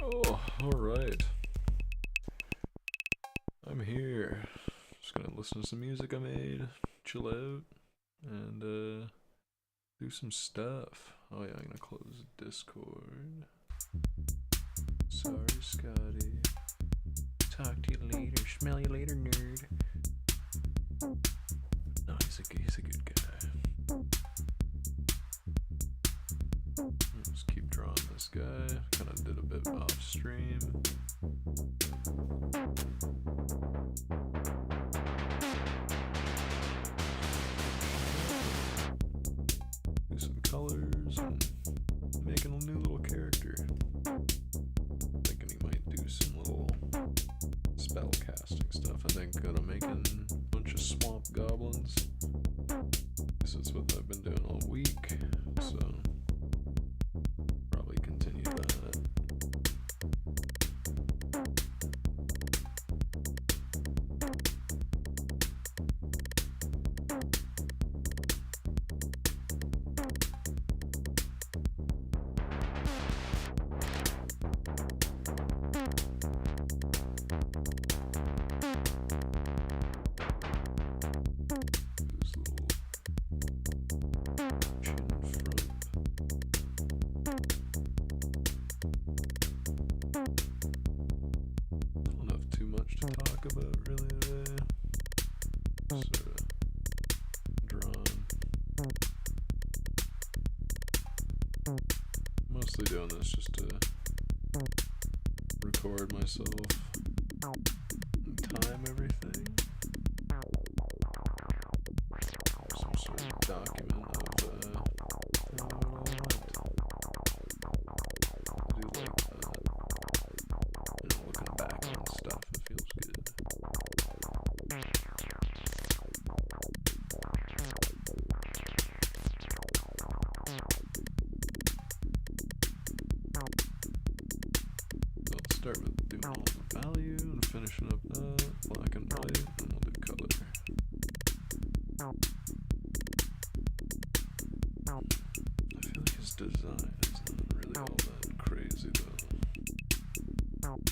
Oh, alright. I'm here. Just gonna listen to some music I made, chill out, and do some stuff. Oh yeah, I'm gonna close Discord. Sorry, Scotty. Talk to you later. Smell you later, nerd. No, he's a good guy. Let's keep drawing this guy. Kind of did a bit off stream. Do some colors and making a new little character. Thinking he might do some little spell casting stuff. I think I'm making a bunch of swamp goblins. This is what I've been doing all week, so probably continue that. Mostly doing this just to record myself and time everything. Some sort of document of how it all went. I do like that. You know, looking back on stuff, it feels good. Start with doing all the value and finishing up that, black and white, and we'll do color. I feel like his design is not really all that crazy though. Wonder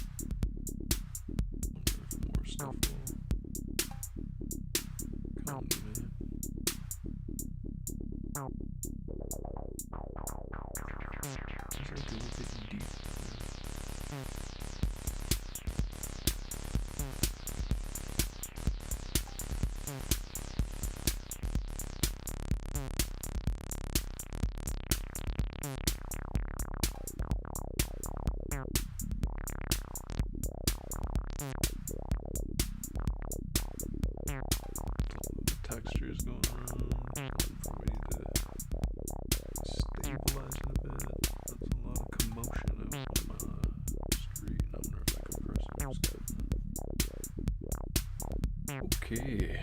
if more stuff will come to me. It's like a little bit deep. Textures going around. We need to stabilize it a bit. That's a lot of commotion out on my street. I wonder if I can press this. Okay.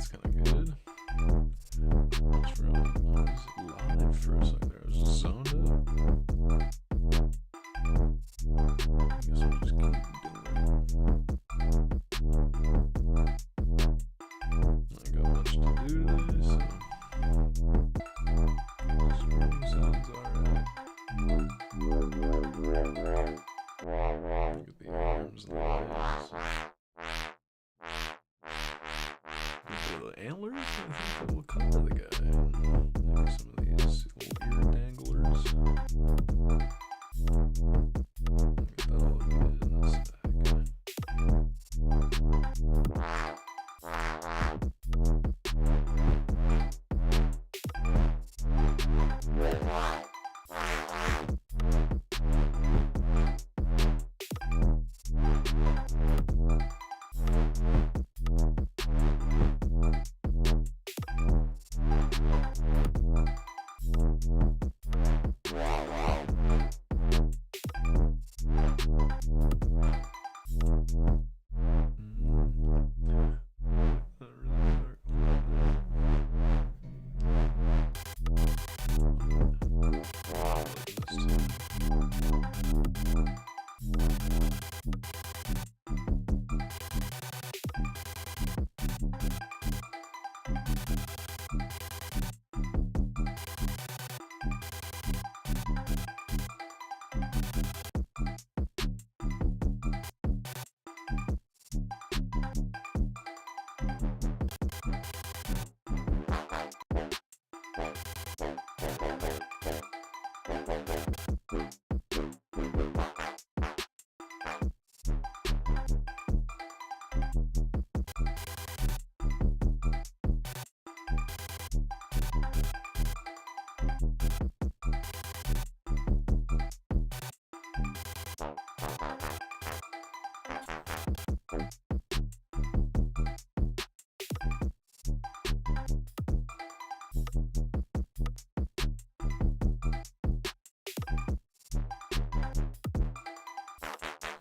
that's kind of good. I was live for a second there. I was just zoned out. I guess we'll just keep doing it. I got much to do today, so this sounds alright. Look at the arms and the legs. The antlers, I think that will cover the guy. Maybe some of these little ear danglers. Look at that, all look good in this stack.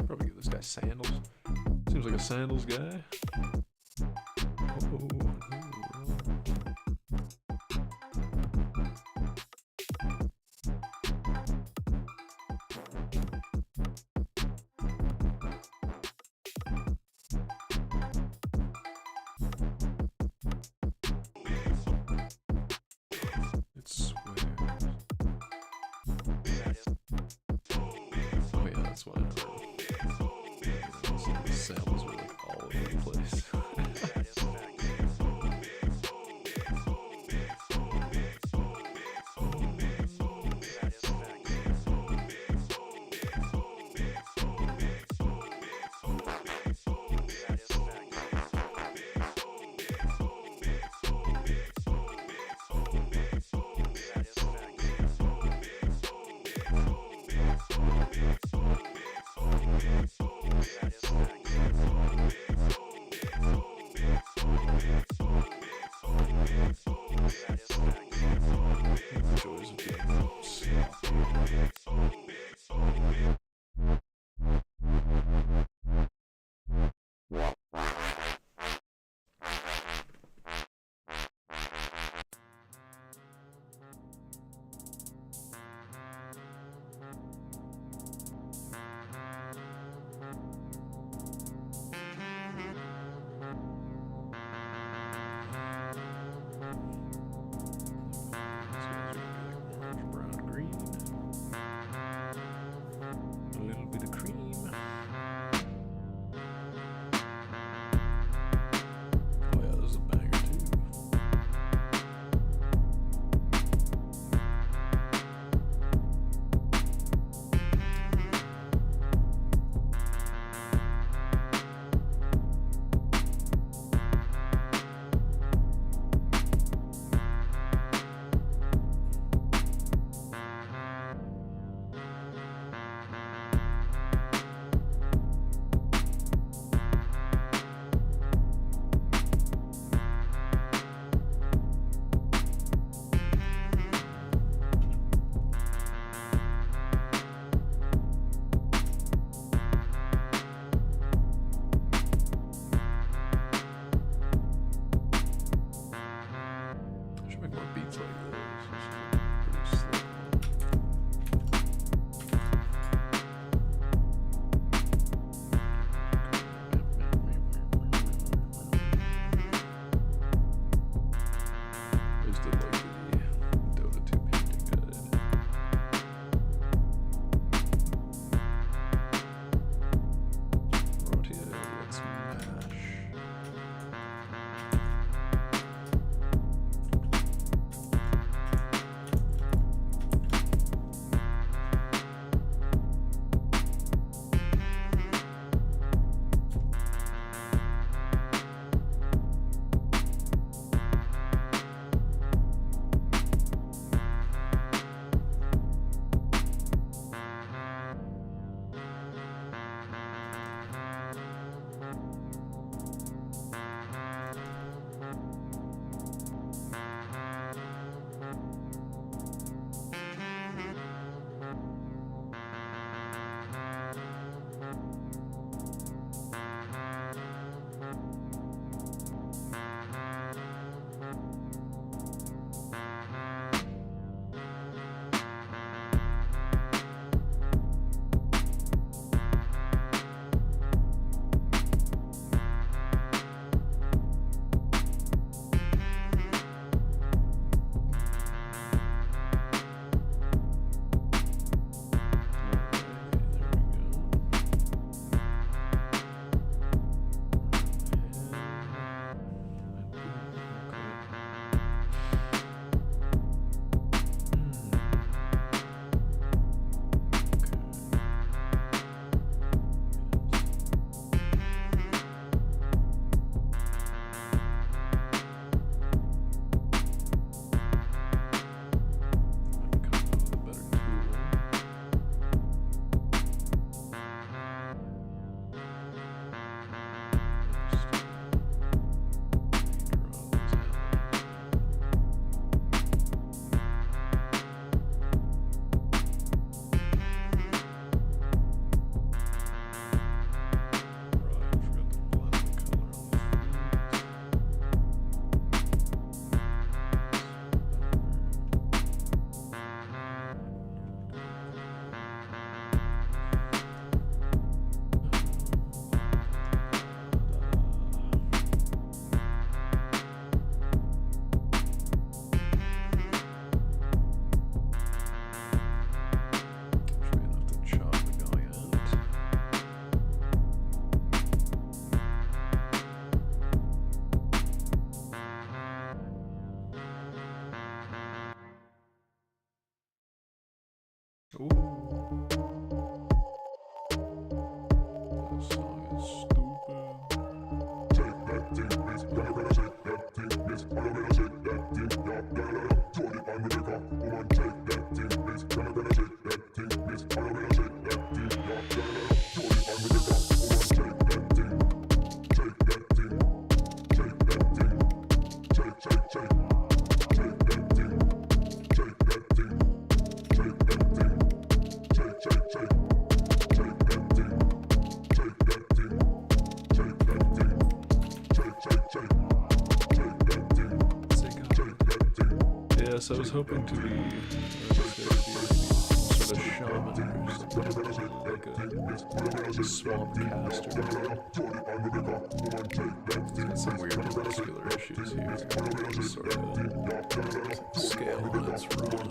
Probably give this guy sandals. Seems like a sandals guy. It swears. Oh yeah, that's why. The samples were like all over the place. Joys of being brown, green. Ooh. This song is stupid. Take that thing, miss. Gonna shake that thing, miss. Gonna shake that thing, yeah. Throw it on the liquor. Woman, take that thing, miss. Gonna shake that thing, miss. Gonna shake that thing, yeah. Throw it on the liquor. Woman, take that thing. Take that thing. Take that thing. Take. Take that thing. Take that thing. Take that thing. Take that thing. Take that thing. Take that thing. Take that thing. Take that thing. Yes, I was hoping to be sort of shaman or something, like a swamp caster. He's got some weird muscular issues here. Just sort of scale on its wrong.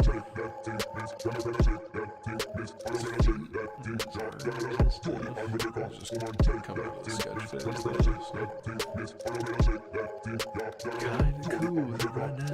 Just come up with a sketch phase though, so kinda cool with it right now.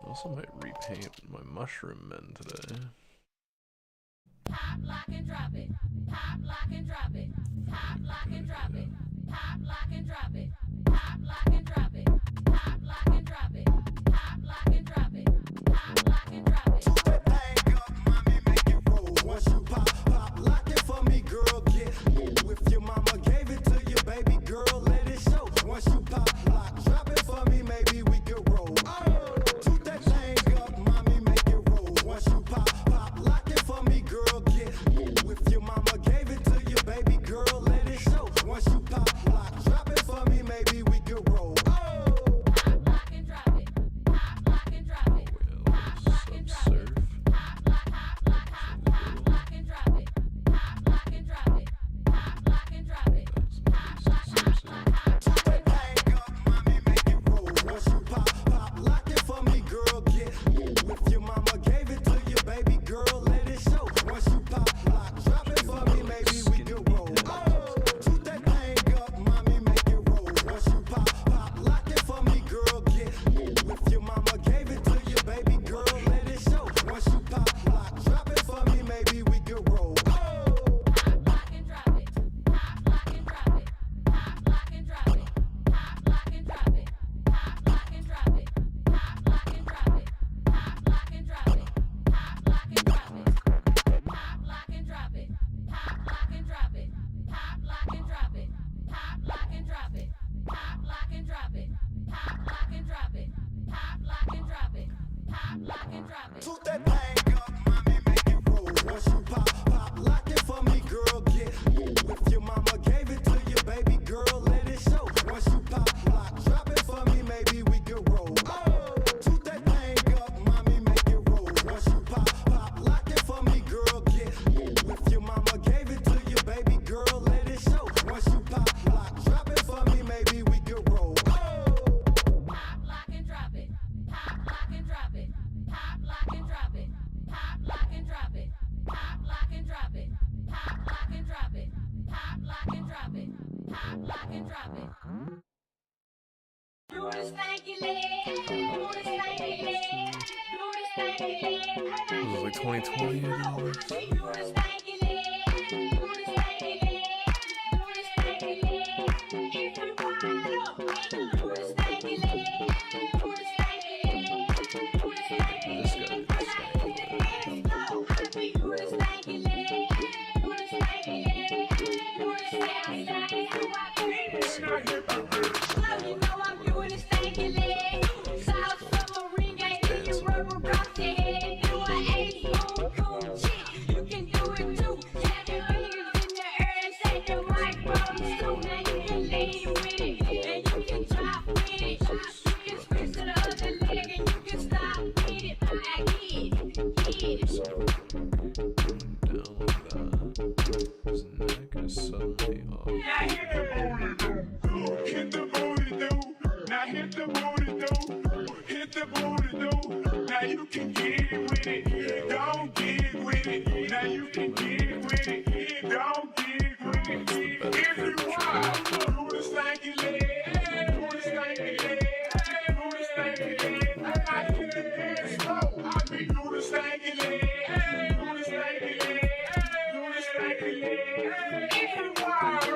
I also might repaint my mushroom men today. Pop, lock, and drop it. Pop, lock, and drop it. Pop, lock, and drop it. Pop, lock, and drop it. Pop, lock, and drop it. Pop, lock, and drop it. Pop, lock, and drop it. Pop, lock, and drop it. Put that thing up, mommy, make it roll. Once you pop, lock it for me, girl, get low. If your mama gave it to you, baby girl, let it show. Once you pop, lock, drop it for me, maybe we could roll. Toot that thing up, mommy, make it roll. Once you pop, lock it for me, girl, get low. If your mama gave it to you, baby girl, let it show. Once you pop, lock, drop it for me, maybe we could roll. Pop, lock, and drop it. Pop, lock, and drop it. Pop, lock, and drop it. Pop, lock, lock, and drop it. Pop, lock, and drop it. Pop, lock, and drop it. Pop, lock, Toot that thing up, mommy, make it roll. Once you pop, lock it for me, girl, get low. If your mama gave it to you, baby girl, let it show. Once you pop, lock, drop it for me, maybe we could roll. Toot that thing up, mommy, make it roll. Once you pop, lock it for me, girl, get low. If your mama gave it to you, baby girl, let it show. Once you pop, lock, drop it for me, maybe we could roll. Pop, lock, and drop it. Pop, lock, and drop it. Pop, lock, and drop it. Pop, lock, and drop it. Pop, lock, and drop it. Pop, lock, and drop it. Pop, lock, and drop it. Pop, lock, and drop it. Pop, lock, and drop it. Pop, lock, and drop it. Pop, lock, and drop it. Pop, lock, and drop it. Pop, lock, and drop it. Pop, lock, and drop it. Pop, lock, and drop it. Pop, lock, and drop it. Toot that thing up. like 2020, I his neck is suddenly off. Hit the booty do. Now hit the booty do. Hit the booty do. Now you can get with it. Don't get with it. Now you can get with it. Don't get with it. If you want, do the stanky leg. Do the stanky leg. Do the stanky leg. I hit the leg slow. I be do the stanky leg. Do the stanky leg. Do the stanky leg. If you want.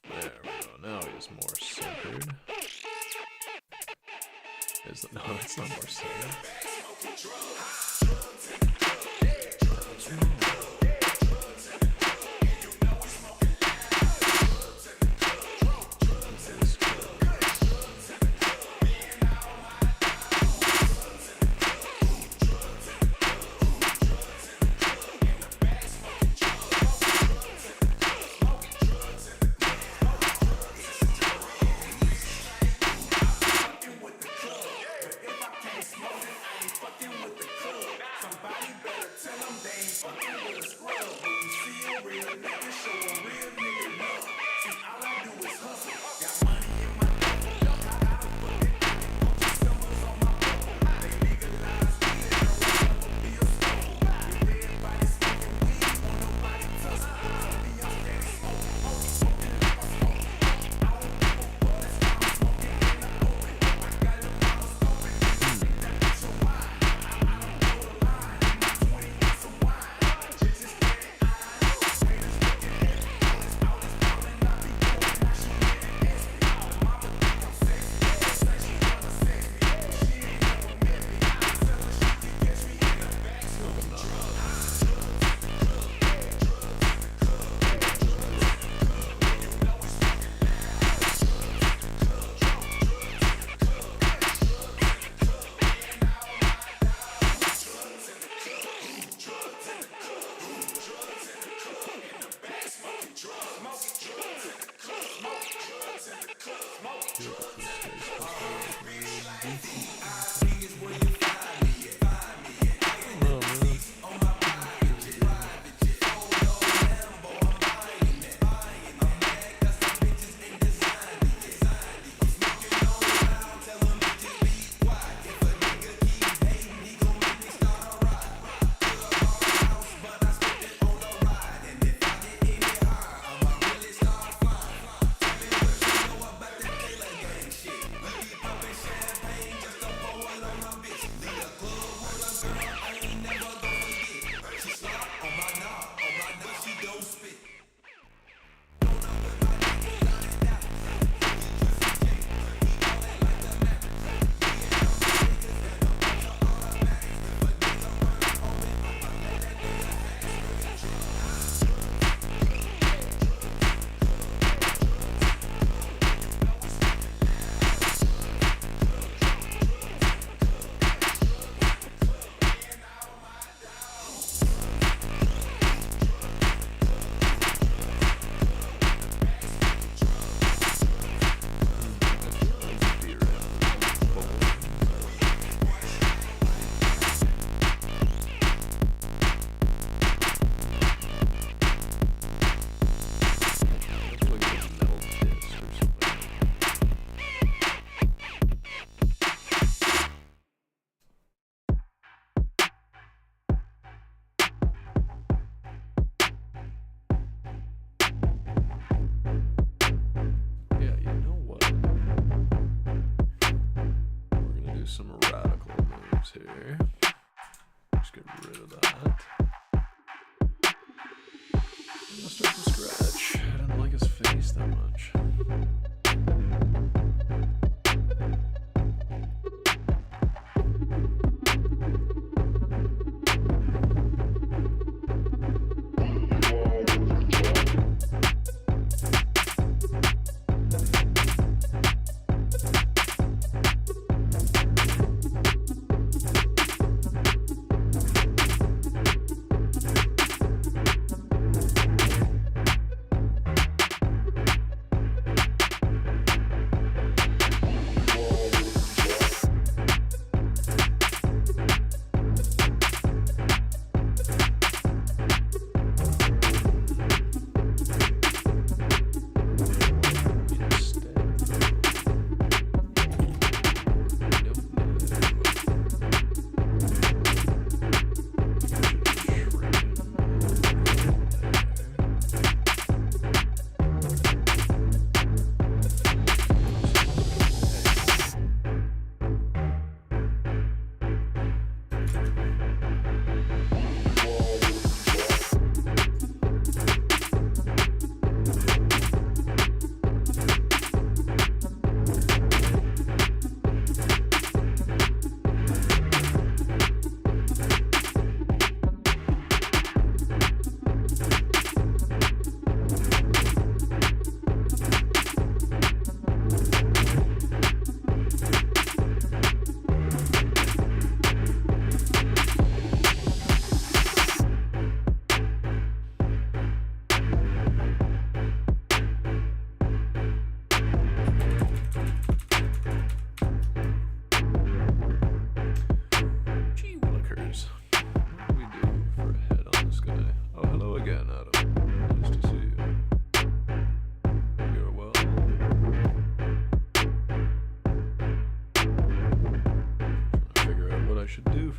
There we go. Now he's more centered. No, it's not more centered. Let's start from scratch. I didn't like his face that much.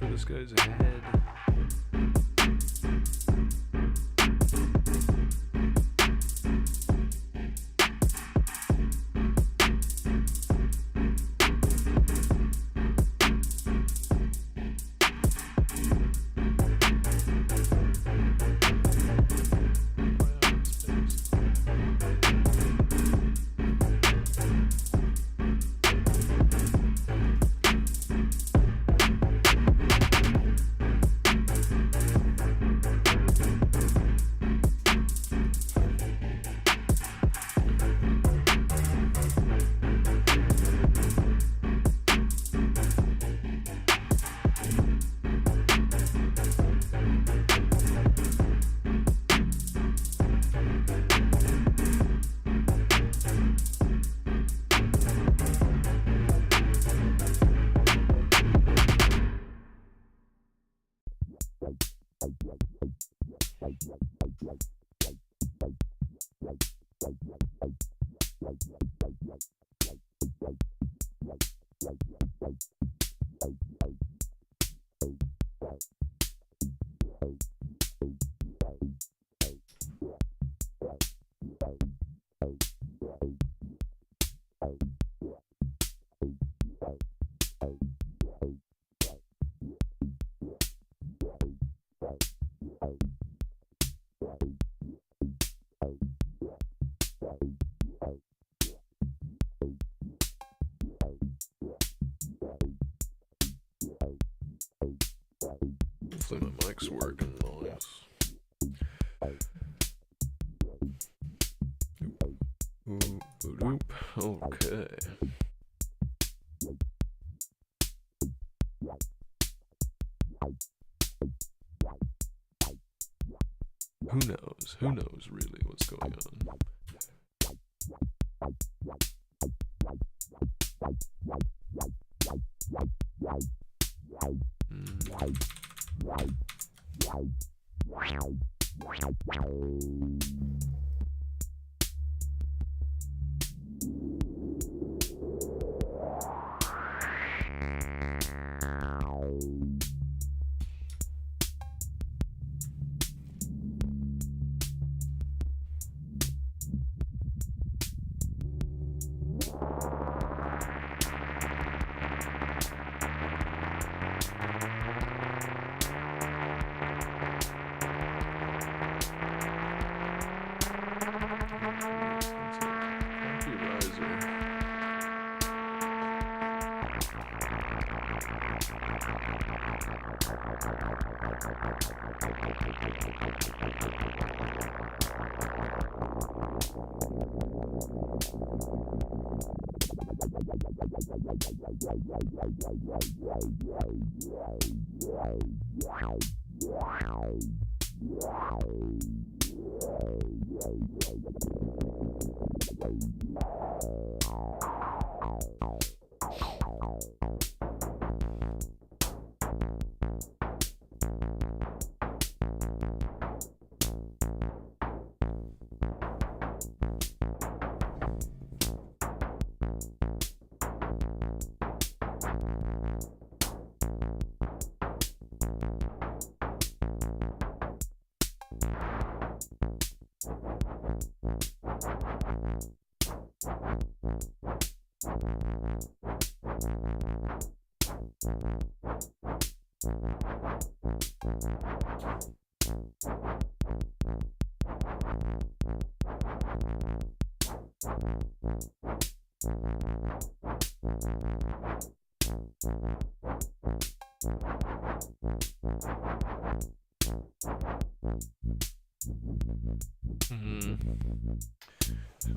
This guy's ahead. Hopefully my mic's working nice. Okay. Who knows? Who knows really what's going on? How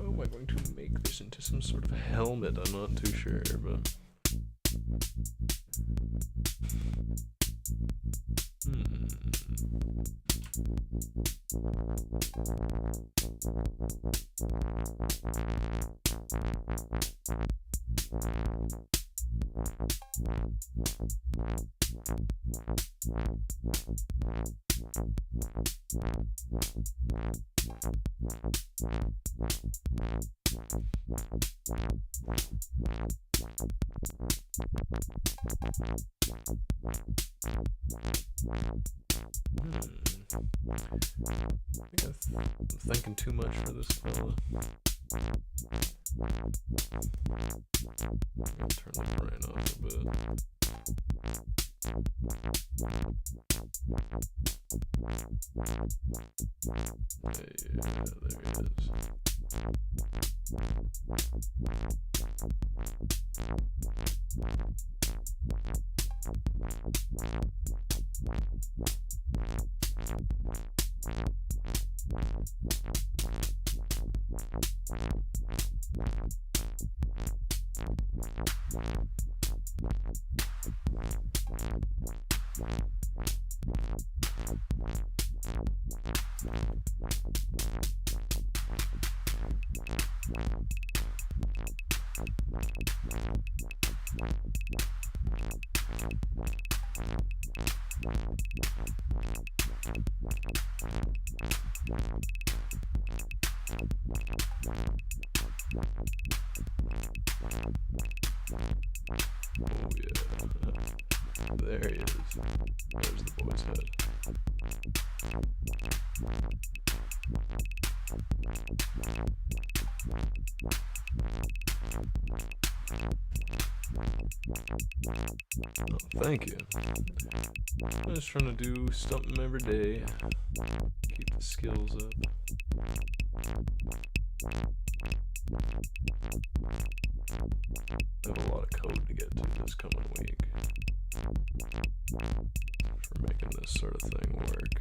am I going to make this into some sort of helmet? I'm not too sure, but... I'm thinking too much for this fella. I'll turn the brain off a bit. Yeah, there it is. Oh yeah, there he is. There's the boy's head. Oh, thank you. I'm just trying to do something every day. Keep the skills up. I have a lot of code to get to this coming week for making this sort of thing work.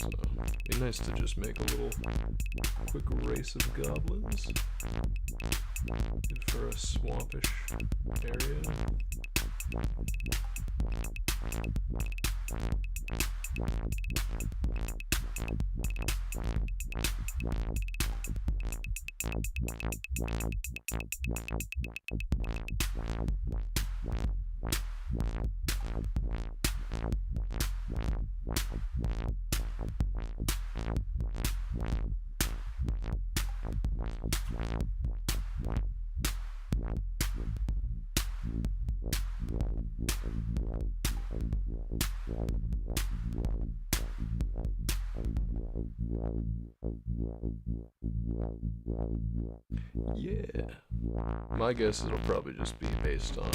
So, it'd be nice to just make a little quick race of goblins. Good for a swampish area. Yeah. My guess it'll probably just be based on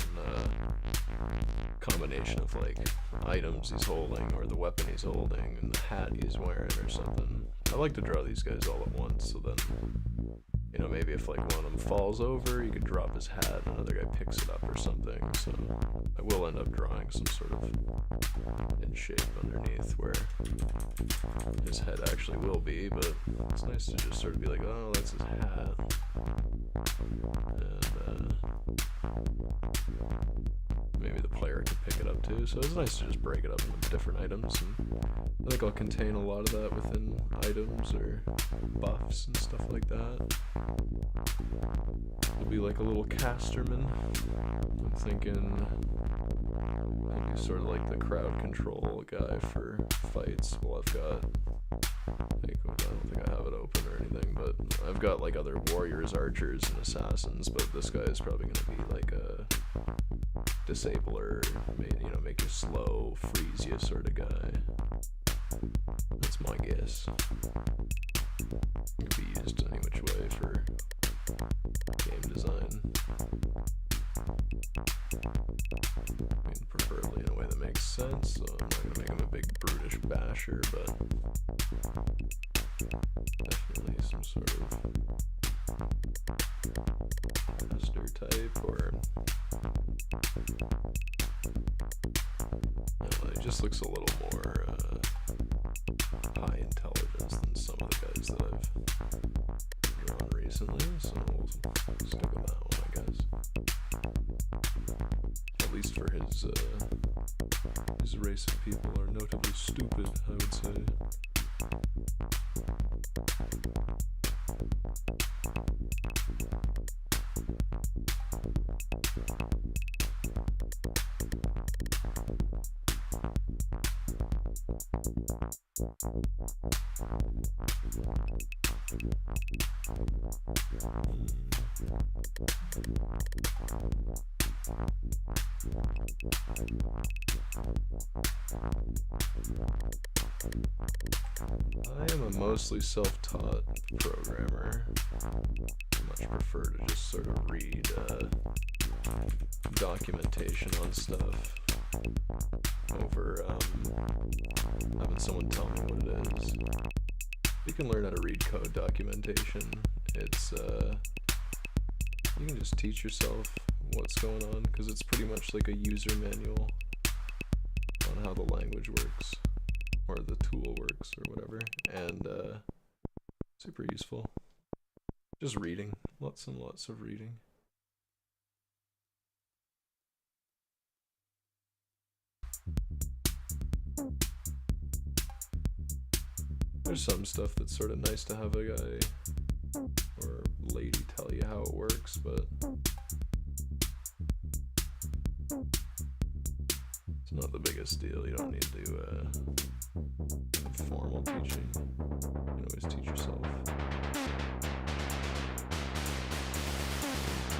combination of like items he's holding or the weapon he's holding and the hat he's wearing or something. I like to draw these guys all at once, so then you know, maybe if like one of them falls over, you could drop his hat and another guy picks it up or something. So I will end up drawing some sort of in shape underneath where his head actually will be, but it's nice to just sort of be like, oh, that's his hat. And maybe the player can pick it up too. So it's nice to just break it up into different items, and I think I'll contain a lot of that within items or buffs and stuff like that. It'll be like a little casterman. I'm thinking maybe sort of like the crowd control guy for fights. Well, I don't think I have it open or anything, but I've got like other warriors, archers, and assassins, but this guy is probably going to be like a disabler, you know, make you slow, freeze you sort of guy. That's my guess. It could be used any which way for game design. I mean, preferably in a way that makes sense, so I'm not going to make him a big brutish basher, but definitely some sort of master type, or it just looks a little more high intelligence than some of the guys that I've drawn recently, so we'll stick with that one, I guess. At least for his race of people are notably stupid, I would say. I am a mostly self-taught programmer. I much prefer to just sort of read documentation on stuff over having someone tell me what it is. You can learn how to read code documentation. It's you can just teach yourself what's going on, because it's pretty much like a user manual on how the language works, or the tool works, or whatever, and super useful. Just reading, lots and lots of reading. There's some stuff that's sort of nice to have a guy or lady tell you how it works, but it's not the biggest deal. You don't need to have formal teaching. You can always teach yourself.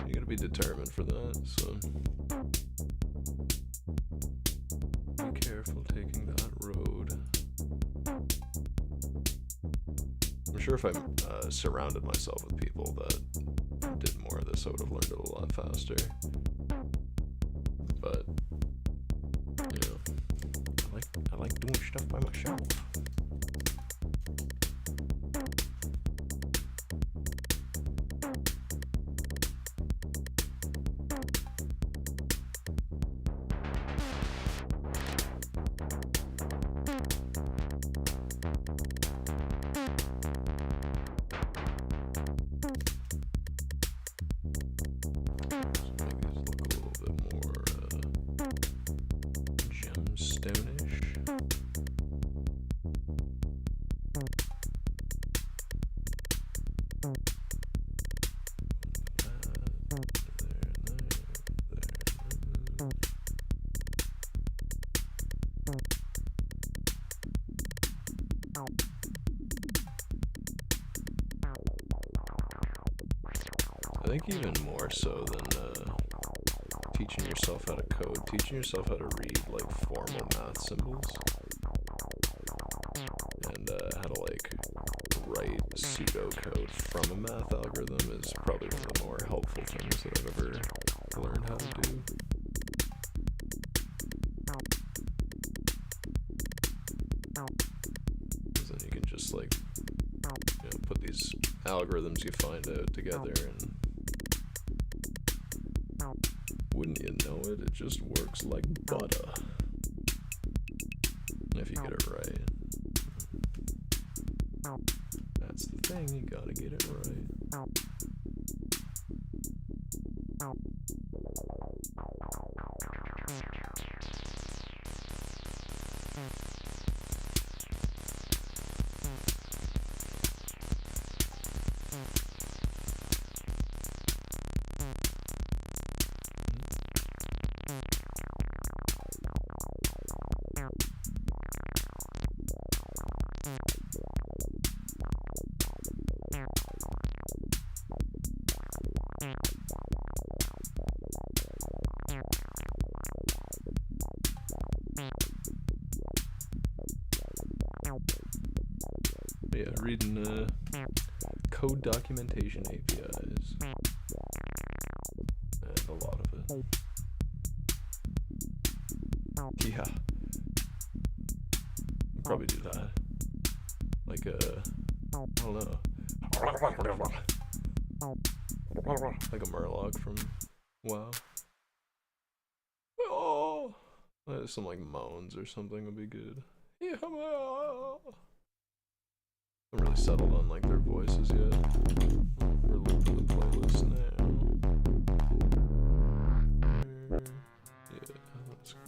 You gotta be determined for that, so be careful taking that road. I'm sure if I surrounded myself with people that did more of this, I would have learned it a lot faster. But, you know, I like doing stuff by myself. I think even more so than teaching yourself how to code, teaching yourself how to read like formal math symbols and how to like write pseudocode from a math algorithm is probably one of the more helpful things that I've ever learned how to do. Because then you can just like you know, put these algorithms you find out together, and wouldn't you know it, it just works like butter. If you get it right. That's the thing, you gotta get it right. Yeah, reading code documentation APIs, and a lot of it. Yeah, probably do that. Like I don't know, like a Murloc from WoW. Oh, some like moans or something would be good. Yeah. I'm really settled on like their voices yet. We're looking at the playlist now. Yeah, that's fun.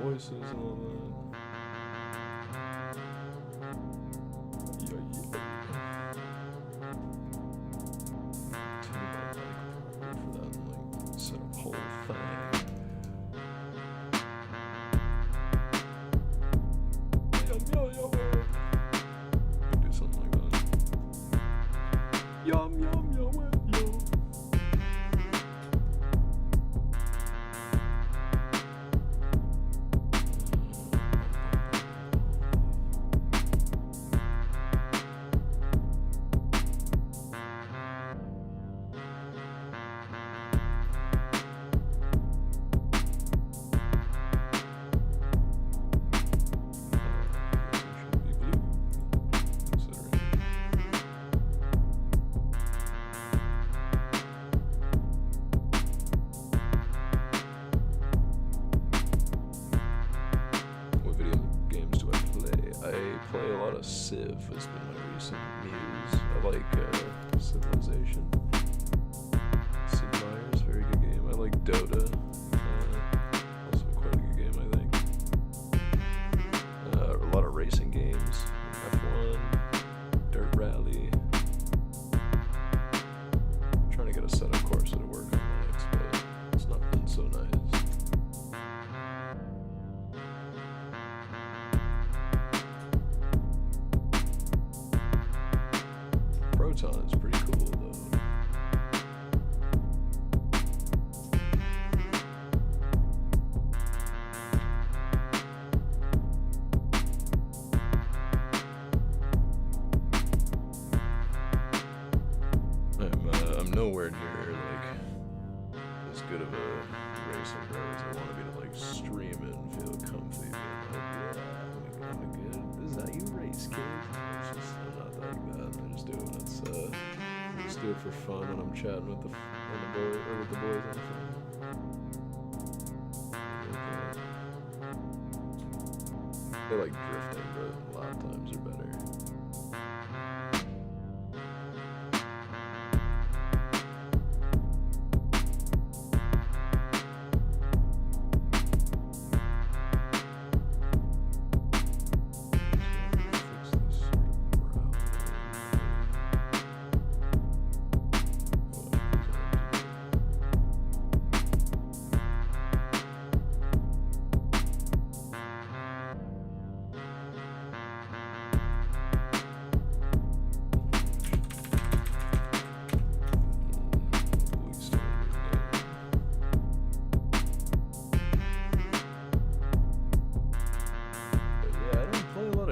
Voices and all that. Whole thing. Do something like that. Yum yum yum yum. Civ has been my recent muse. I like Civilization. Sid Meier's very good game. I like Dota. Also quite a good game, I think. A lot of racing games. F1, Dirt Rally. I'm trying to get a setup course to work on Linux, but it's not been so nice. Proton is pretty cool though. I'm nowhere near like as good of a racing pro as I want to be to like stream it and feel comfy. I'm good. Is that you race, kid? I'm not like that. I just do it. Just do it for fun when I'm chatting with the boys on the phone. They like drifting, but lap times are better.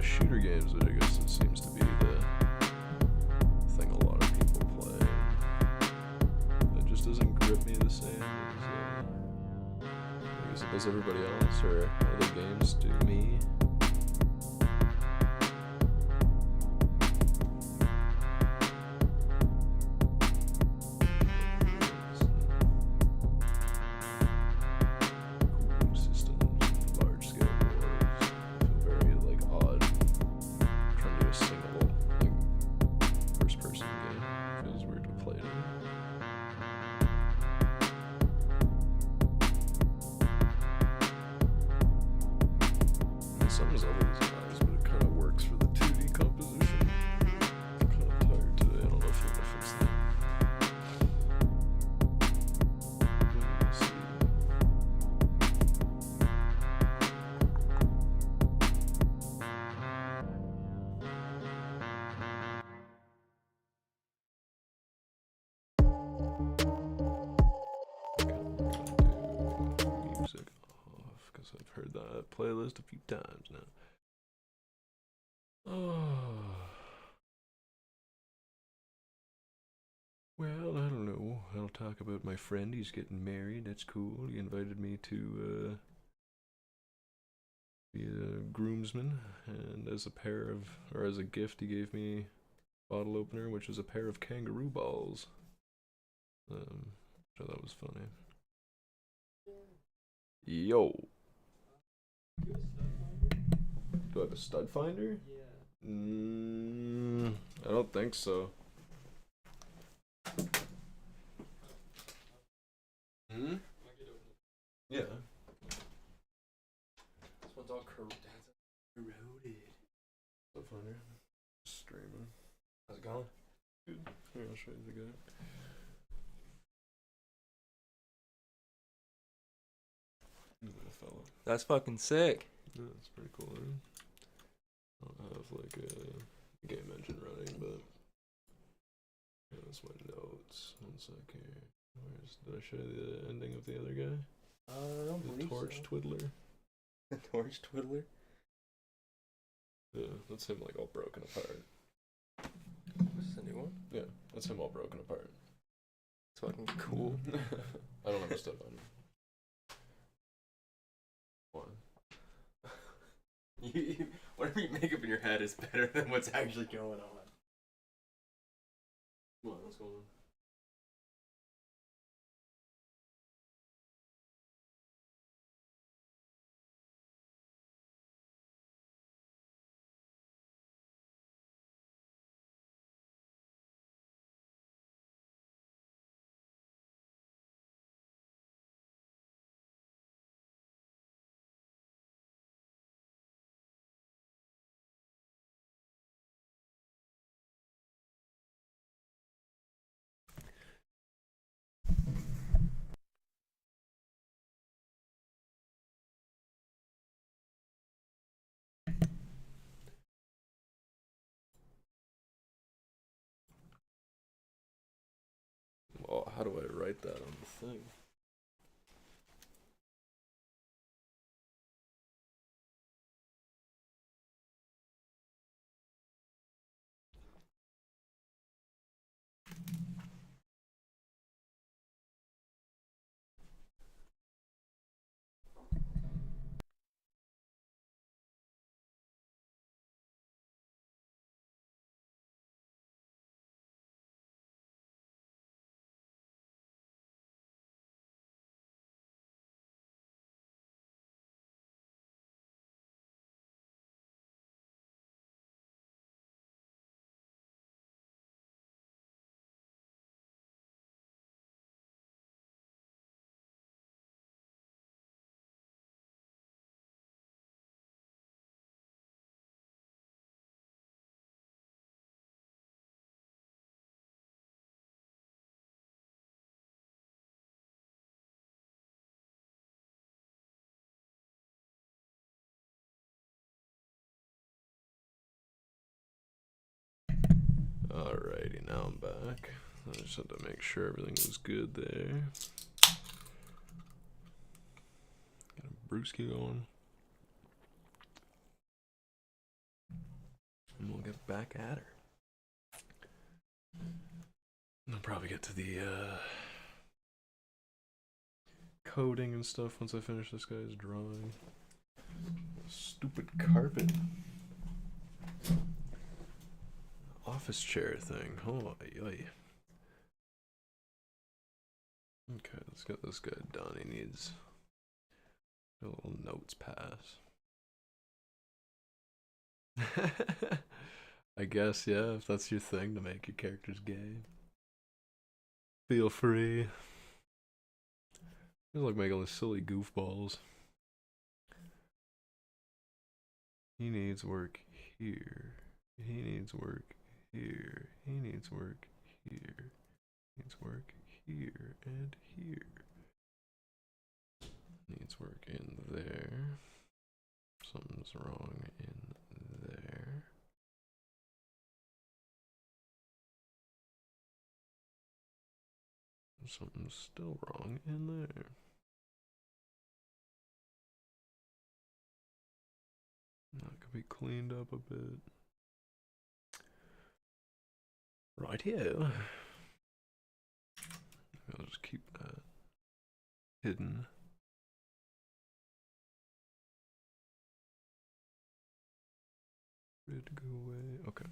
Shooter games, but I guess it seems to be the thing a lot of people play. It just doesn't grip me the same as as it does everybody else or other games do me. Something's always nice, but it kind of works for the 2D composition. I'm kind of tired today. I don't know if I'm gonna fix that. Let's see. Music off because I've heard that playlist a few times now. Oh. Well, I don't know. I'll talk about my friend. He's getting married. That's cool. He invited me to be a groomsman, and as a gift, he gave me a bottle opener, which is a pair of kangaroo balls. So that was funny. Yo. Do I have a stud finder? Yeah. I don't think so. Yeah. This one's all corroded. Stud finder. Streaming. How's it going? Good. Here, I'll show you the guy. Little fella. That's fucking sick. Yeah, that's pretty cool. I don't have like a game engine running, but yeah, that's my notes. 1 sec here. Did I show you the ending of the other guy? I don't The believe torch so. twiddler. The torch twiddler? Yeah, that's him like all broken apart. This is a new one? Yeah, that's him all broken apart. It's fucking cool. I don't have a stud on him. What? Whatever you make up in your head is better than what's actually going on. What? What's going on? Well, how do I write that on the thing? Alrighty, now I'm back. I just had to make sure everything was good there. Got a brewski going. And we'll get back at her. I'll probably get to the coding and stuff once I finish this guy's drawing. Stupid carpet. Office chair thing. Oh, yay. Okay, let's get this guy done. He needs a little notes pass. I guess, yeah, if that's your thing to make your characters gay. Feel free. Just like making those silly goofballs. He needs work here. He needs work here. He needs work here. He needs work here and here. Needs work in there. Something's wrong in there. Something's still wrong in there. That could be cleaned up a bit. Right here. I'll just keep that hidden. Ready to go away. Okay.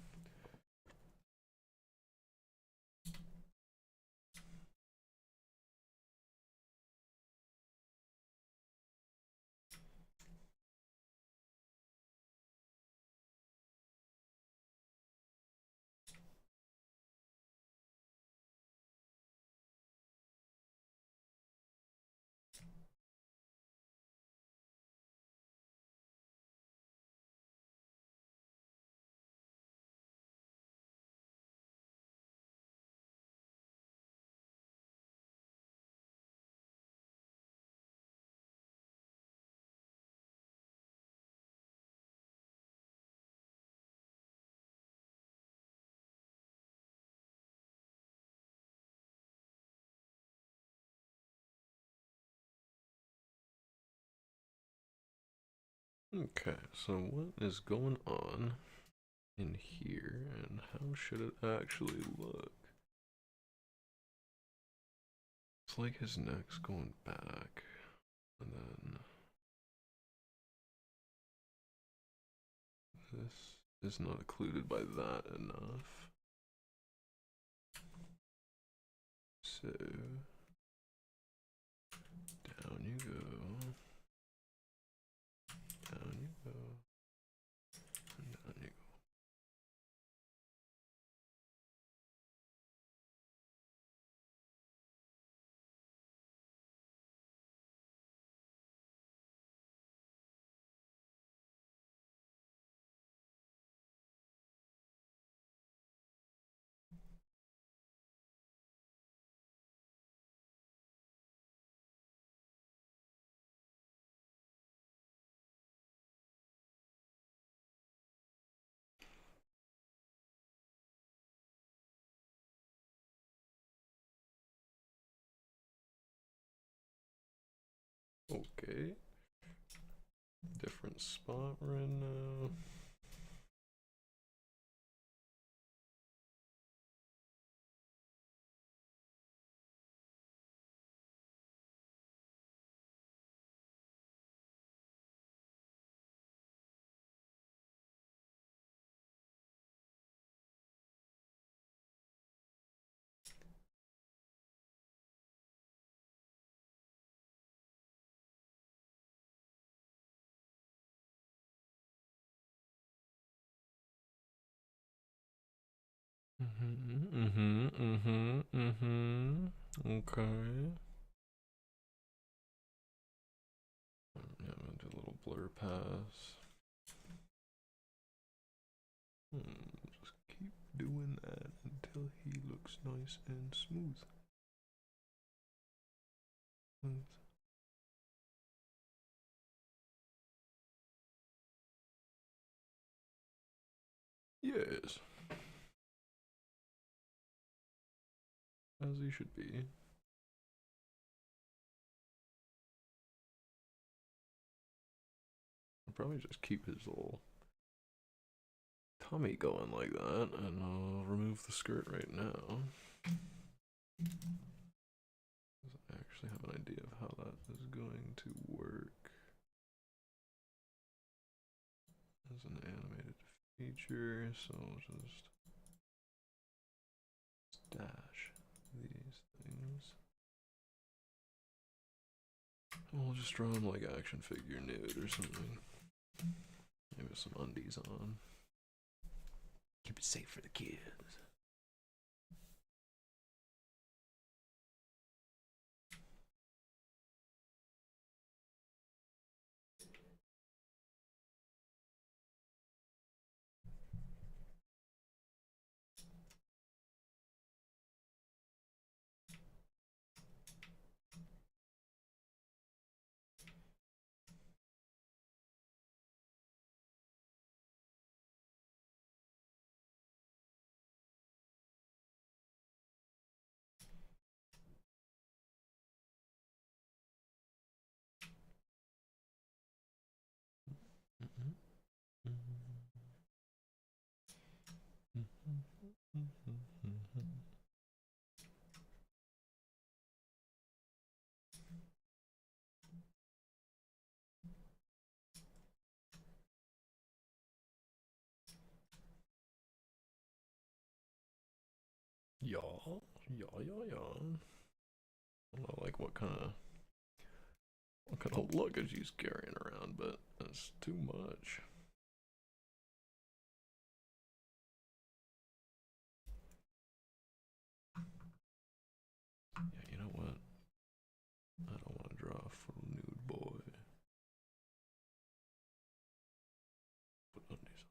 Okay, so what is going on in here and how should it actually look? It's like his neck's going back and then this is not occluded by that enough. So down you go. Down you go. And down you go. Okay. Different spot right now. Okay. Yeah, I'm gonna do a little blur pass. Just keep doing that until he looks nice and smooth. Yes. As he should be. I'll probably just keep his little tummy going like that, and I'll remove the skirt right now. I actually have an idea of how that as an animated feature, so I'll just dash these things. We'll just draw him like action figure nude or something. Maybe with some undies on. Keep it safe for the kids. Y'all. I don't know, like what kind of luggage he's carrying around, but that's too much. Yeah, you know what? I don't want to draw a full nude boy. Put undies on.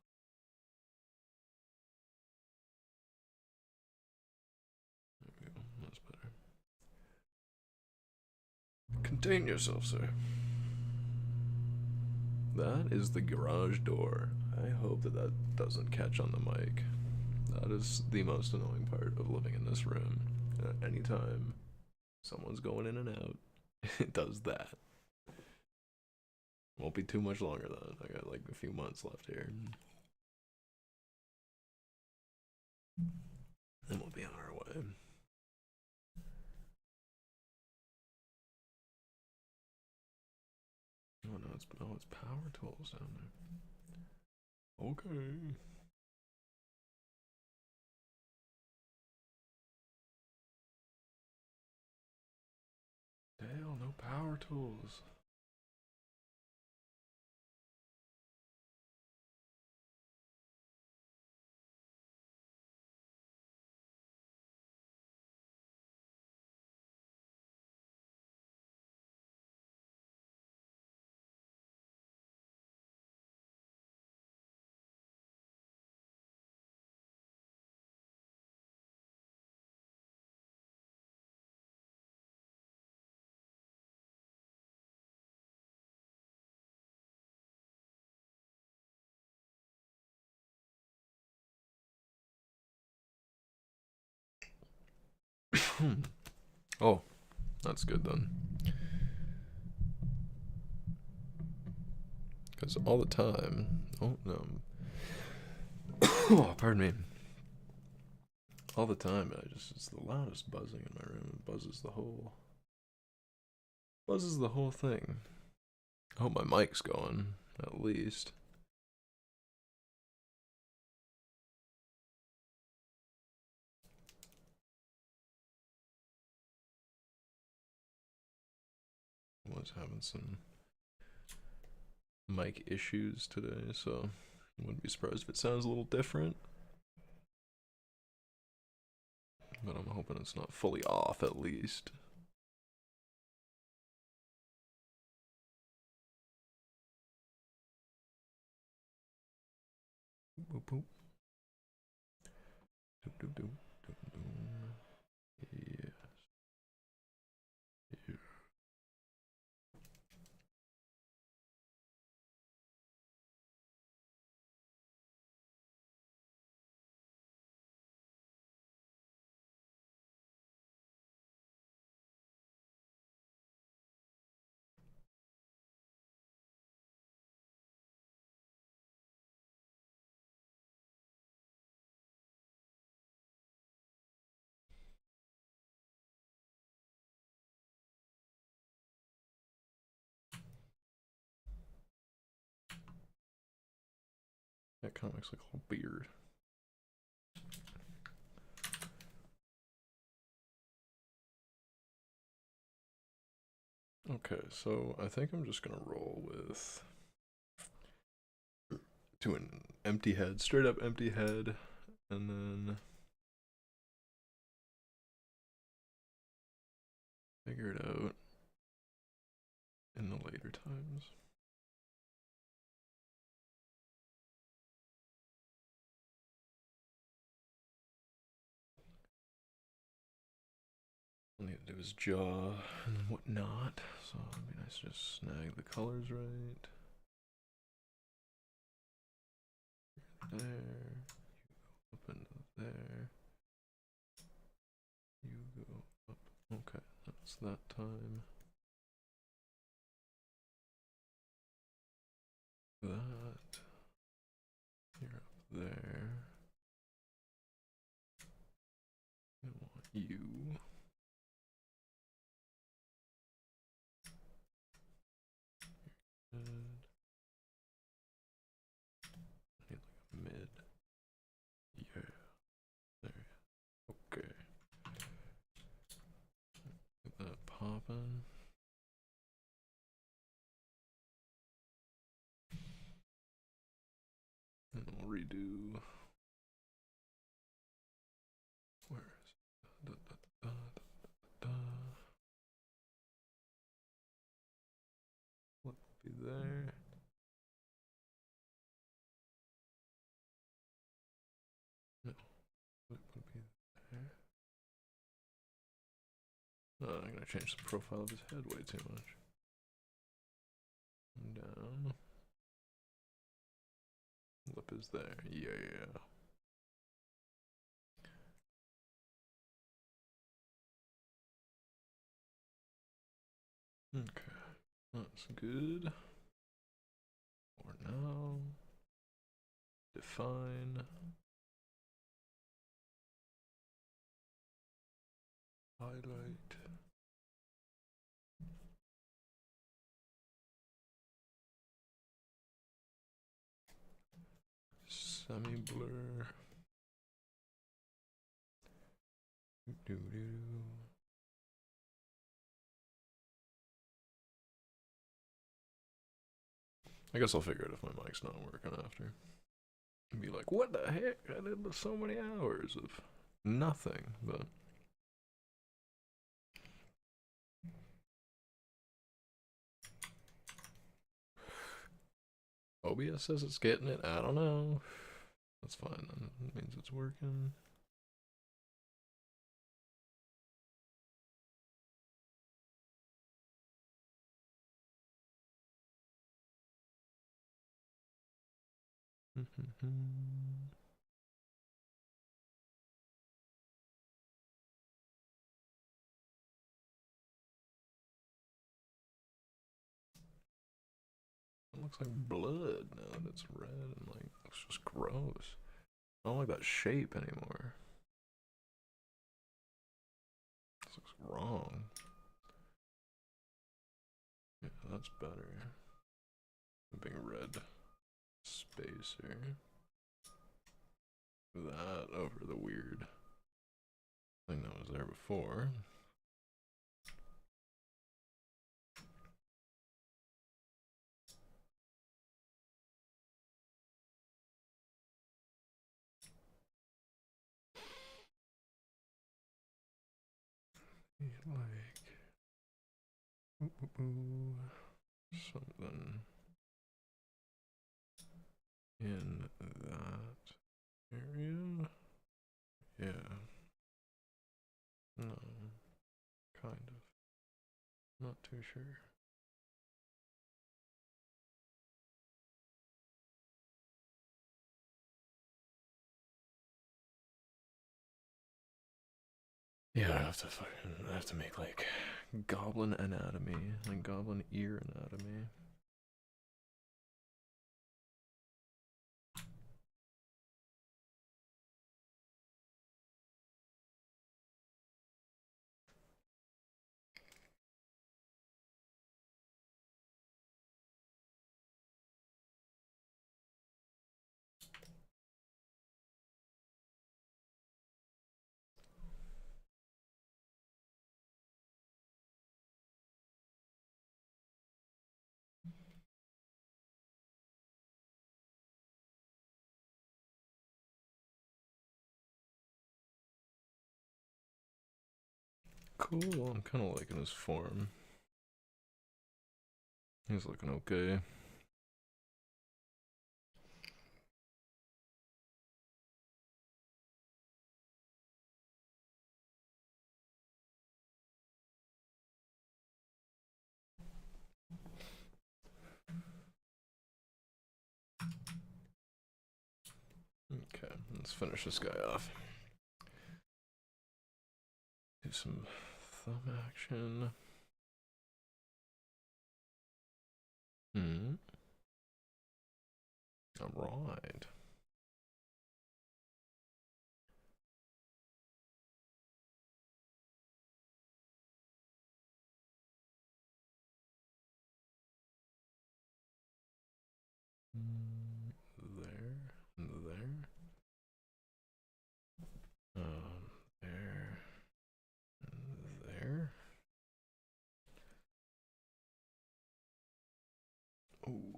There we go. That's better. Contain yourself, sir. That is the garage door. I hope that doesn't catch on the mic. That is the most annoying part of living in this room. Anytime someone's going in and out, it does that. Won't be too much longer though. I got like a few months left here. Then we'll be on our way. Oh no, it's power tools down there. Okay. Dale, no power tools. Oh, that's good then. Because all the time. Oh, no. Oh, pardon me. All the time, it's the loudest buzzing in my room. It buzzes the whole thing. I hope my mic's going, at least. I was having some mic issues today, so I wouldn't be surprised if it sounds a little different. But I'm hoping it's not fully off, at least. Boop, boop. Doop, doop, doop, doop, doop. Yes. Yeah. kind of makes like a little beard. Okay, so I think I'm just gonna roll with do an empty head, straight up empty head, and then figure it out in the later times. All I need to do is jaw and whatnot, so it'd be nice to just snag the colors right. There, you go up into there, you go up. Okay, that's that time. That, you're up there. I want you. Good. I need like a mid. Yeah. There. Okay. Get that popping. And we'll redo. Where is it? What will be there? No. What would be there? Oh, I'm gonna change the profile of his head way too much. Down. Lip is there. Yeah. Okay. That's good. For now. Define. Highlight. Semi-blur. I guess I'll figure it if my mic's not working after. And be like, what the heck? I did so many hours of nothing, but OBS says it's getting it. I don't know. That's fine then. It means it's working. It looks like blood now that it's red and like it's just gross. I don't like that shape anymore. This looks wrong. Yeah, that's better. The big red spacer. That over the weird thing that was there before. Like something in that area. Yeah. No. Kind of. Not too sure. Yeah, I have to make like goblin anatomy, like goblin ear anatomy. Cool, I'm kind of liking his form. He's looking okay. Okay, let's finish this guy off. Do some thumb action. Alright. There, and there. There, and there. Ooh.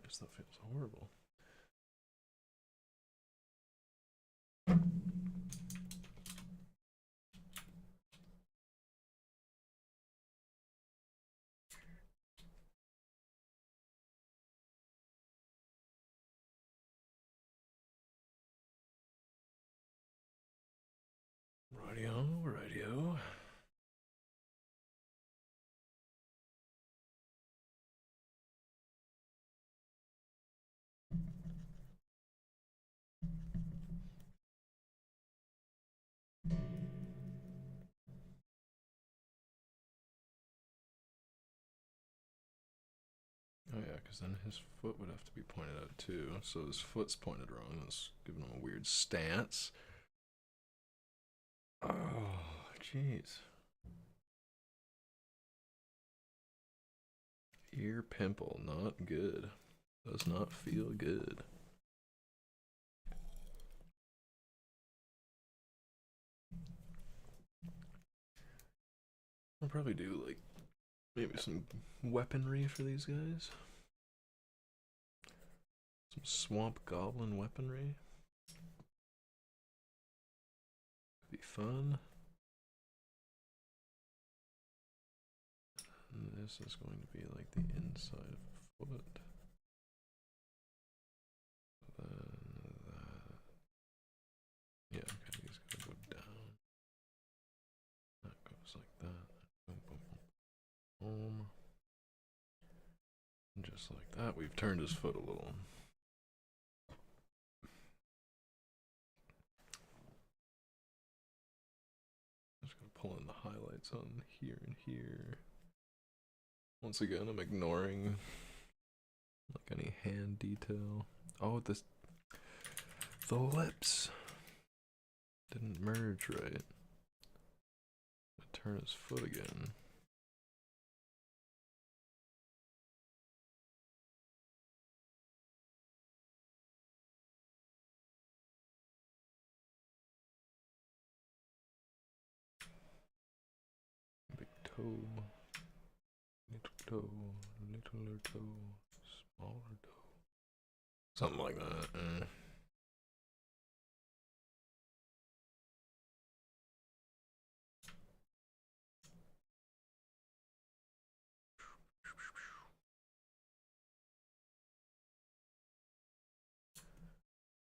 This stuff feels horrible. Radio, radio. Oh yeah, because then his foot would have to be pointed out too. So his foot's pointed wrong. That's giving him a weird stance. Oh, jeez. Ear pimple, not good. Does not feel good. I'll probably do like maybe some weaponry for these guys. Some swamp goblin weaponry. Could be fun. And this is going to be like the inside of a foot. Then that. Yeah, okay, he's gonna go down. That goes like that. Boom, boom, boom. Boom. And just like that, we've turned his foot a little. I'm just gonna pull in the highlights on here and here. Once again, I'm ignoring like any hand detail. Oh, the lips didn't merge right. Turn his foot again. Big toe, little toe, littler toe, smaller toe. Something like that.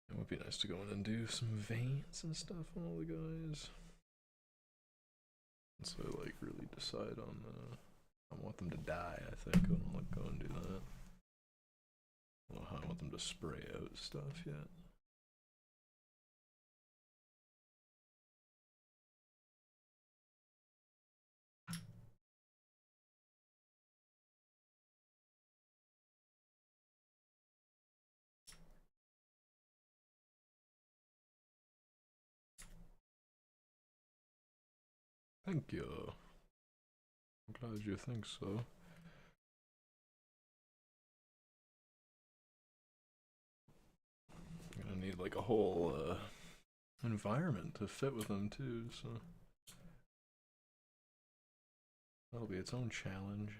It would be nice to go in and do some veins and stuff on all the guys. And so like really decide on I want them to die, I think. I'll go and do that. I don't know how I want them to spray out stuff yet. Thank you. I'm glad you think so. I'm gonna need like a whole environment to fit with them too, so that'll be its own challenge.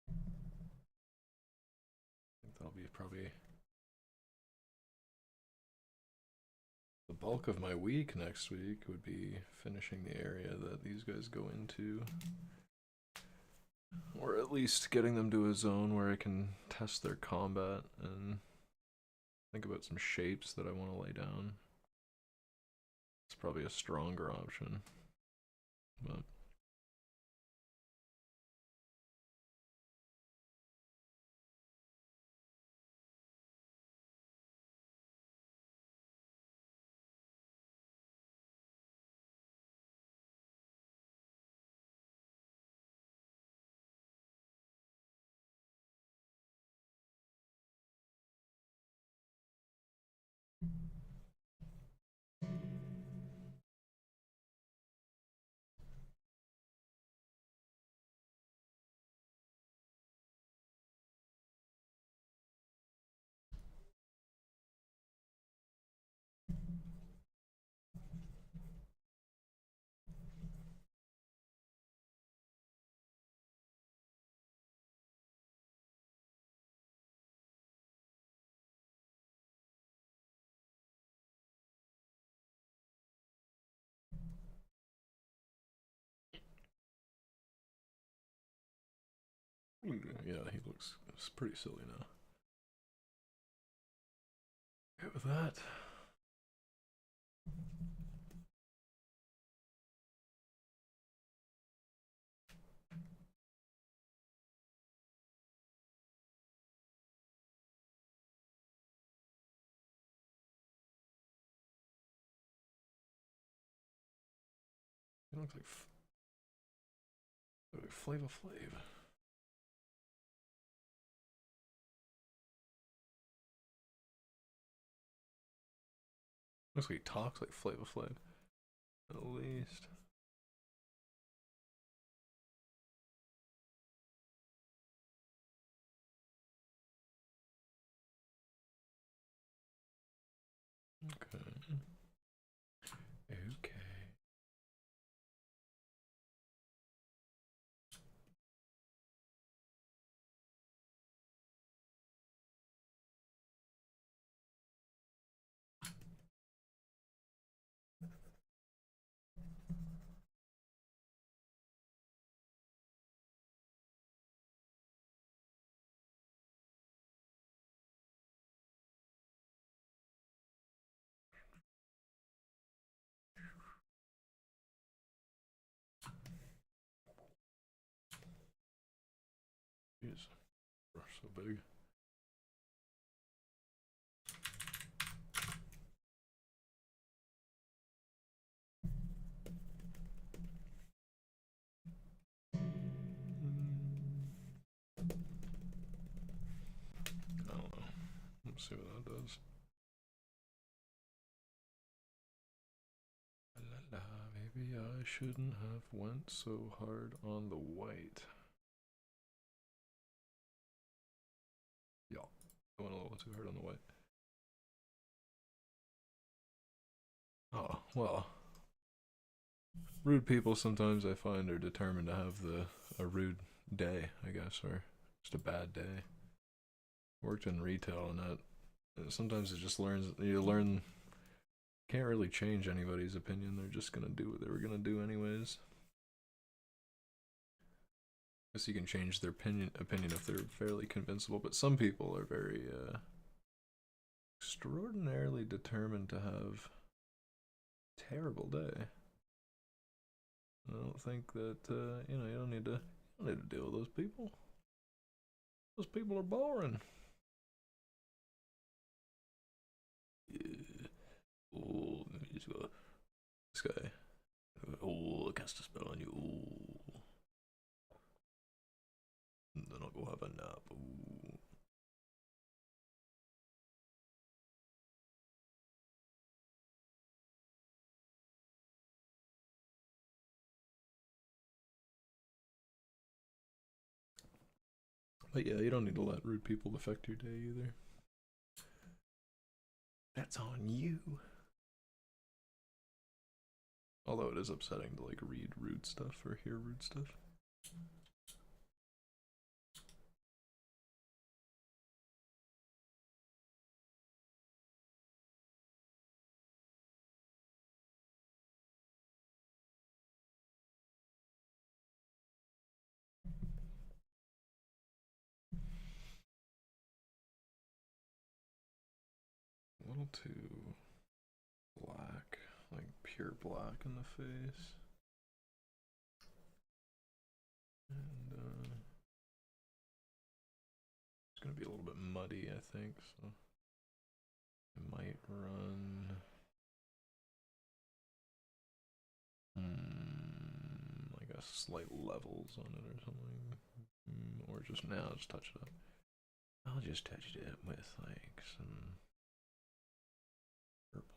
I think that'll be probably bulk of my week next week would be finishing the area that these guys go into. Or at least getting them to a zone where I can test their combat and think about some shapes that I want to lay down. It's probably a stronger option. But yeah, he looks pretty silly now. Okay with that. It looks like Flava Flav. Looks like he talks like Flava Flav. At least. Okay. Okay. Jeez. Brush so big. I don't know. Let's see what that does. La la, maybe I shouldn't have went so hard on the white. Yeah, I went a little too hard on the white. Oh, well. Rude people sometimes I find are determined to have a rude day, I guess, or just a bad day. Worked in retail and that sometimes it just you learn can't really change anybody's opinion. They're just gonna do what they were gonna do anyways. I guess you can change their opinion if they're fairly convincible, but some people are very extraordinarily determined to have a terrible day. I don't think that you don't need to deal with those people. Those people are boring. Yeah. Oh, this guy. Oh, I cast a spell on you. Oh. And then I'll go have a nap. Ooh. But yeah, you don't need to let rude people affect your day either. That's on you. Although it is upsetting to like read rude stuff or hear rude stuff. little too black, like pure black in the face. And it's gonna be a little bit muddy, I think, so I might run like a slight levels on it or something, or just now just touch it up. I'll just touch it up with like some purple.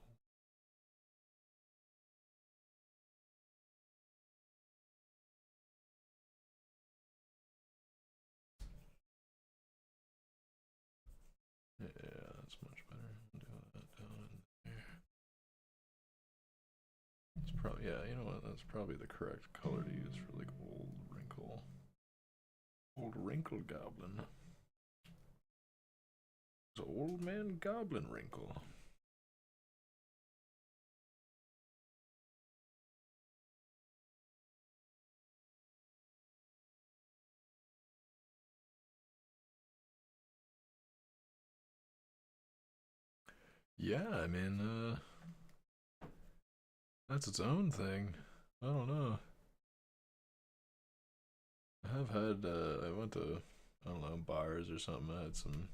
Yeah, that's much better. Do that down in there. It's probably, yeah, you know what? That's probably the correct color to use for like old wrinkle. Old wrinkle goblin. It's an old man goblin wrinkle. Yeah, I mean, that's its own thing. I don't know. I have had, I went to, I don't know, bars or something. I had some,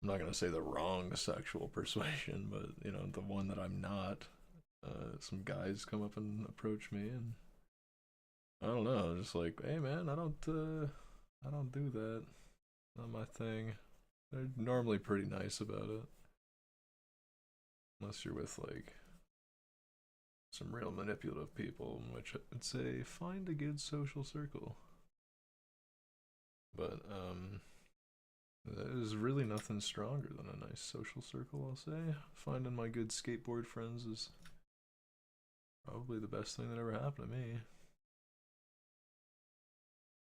I'm not gonna say the wrong sexual persuasion, but, you know, the one that I'm not. Some guys come up and approach me, and I don't know, just like, hey man, I don't do that. Not my thing. They're normally pretty nice about it. Unless you're with like some real manipulative people, in which I'd say find a good social circle. But there's really nothing stronger than a nice social circle, I'll say. Finding my good skateboard friends is probably the best thing that ever happened to me.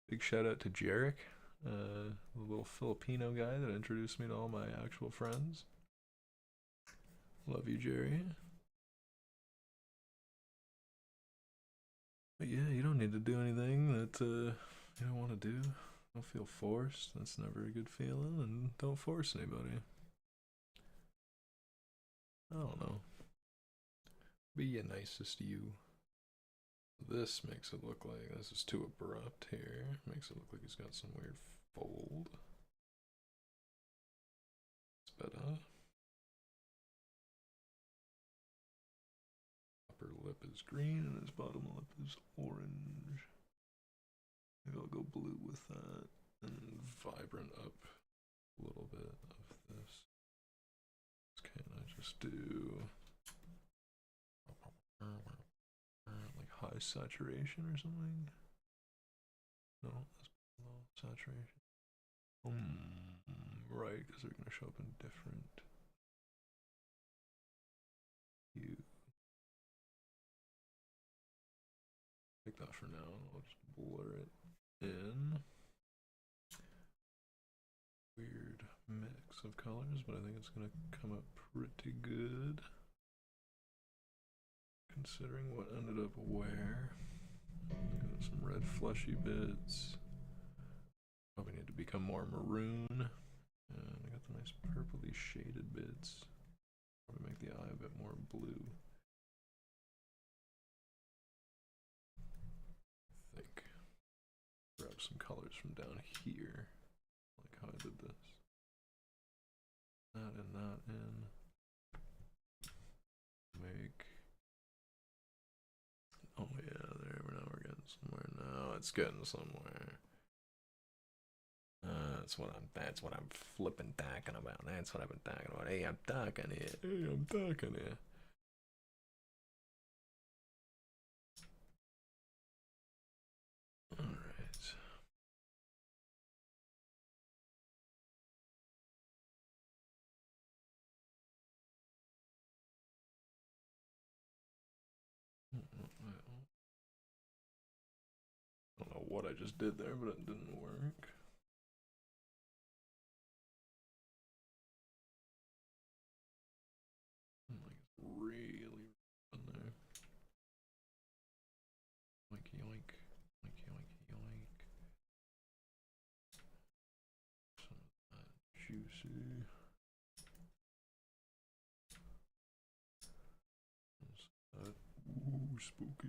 Big shout out to Jarek, the little Filipino guy that introduced me to all my actual friends. Love you, Jerry. But yeah, you don't need to do anything that you don't want to do. Don't feel forced. That's never a good feeling. And don't force anybody. I don't know. Be your nicest you. This makes it look like this is too abrupt here. Makes it look like he's got some weird fold. It's better. Upper lip is green and his bottom lip is orange. Maybe I'll go blue with that and vibrant up a little bit of this. Can I just do like high saturation or something? No, that's low saturation. Right, because they're gonna show up in different hues. Take that for now. I'll just blur it in. Weird mix of colors, but I think it's gonna come up pretty good. Considering what ended up where. Got some red fleshy bits. Probably need to become more maroon. And I got the nice purpley shaded bits. Probably make the eye a bit more blue. I think. Grab some colors from down here. Like how I did this. That and that in. Make. Oh yeah, there. Now we're getting somewhere. Now it's getting somewhere. That's what I'm flipping talking about. That's what I've been talking about. Hey, I'm talking here. Hey, I'm talking here. Alright. I don't know what I just did there, but it didn't work. Like really in there. Yoink, yoink, yoink, yoink, yoink. Some of that juicy. Ooh, spooky.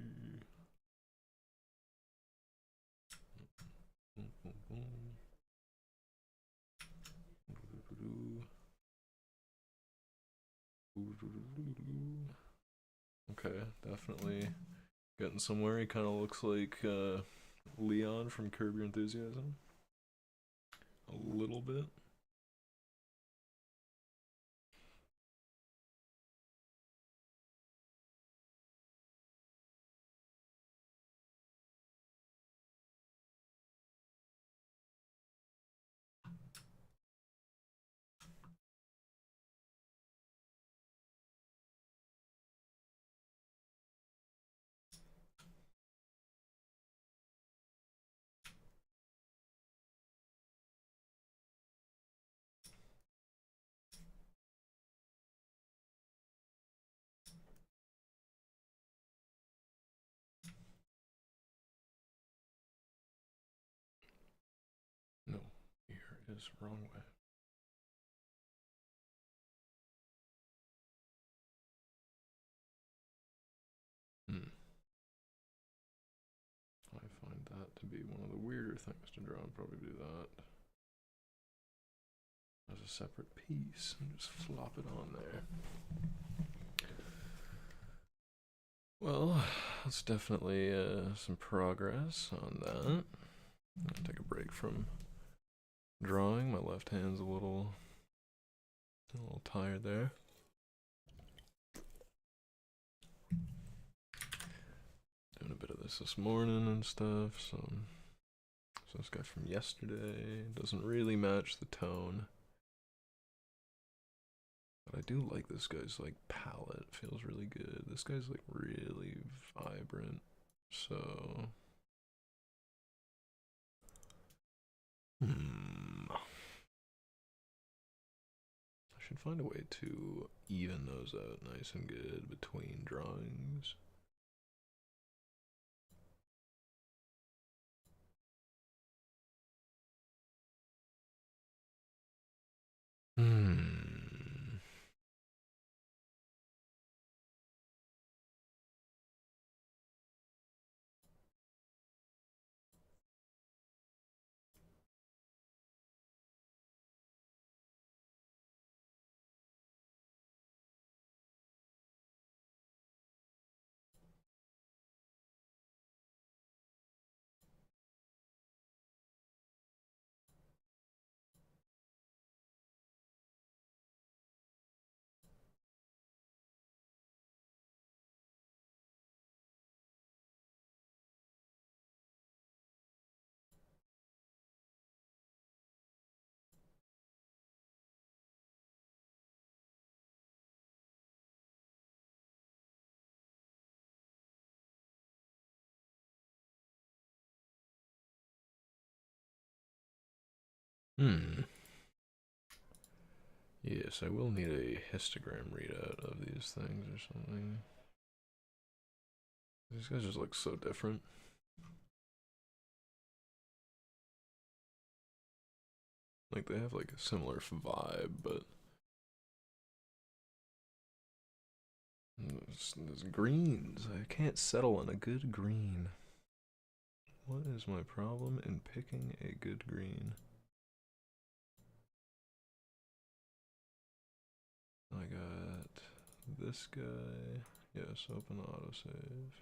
Okay, definitely getting somewhere. He kind of looks like Leon from Curb Your Enthusiasm. A little bit. No, here is wrong way. Hmm. I find that to be one of the weirder things to draw and probably do that as a separate piece and just flop it on there. Well, that's definitely some progress on that. I'll take a break from drawing. My left hand's a little tired there. Doing a bit of this morning and stuff. So this guy from yesterday doesn't really match the tone. But I do like this guy's like palette. Feels really good. This guy's like really vibrant. So I should find a way to even those out nice and good between drawings. Yes, I will need a histogram readout of these things or something. These guys just look so different. Like they have like a similar vibe, but there's greens. I can't settle on a good green. What is my problem in picking a good green? I got this guy. Yes, open autosave.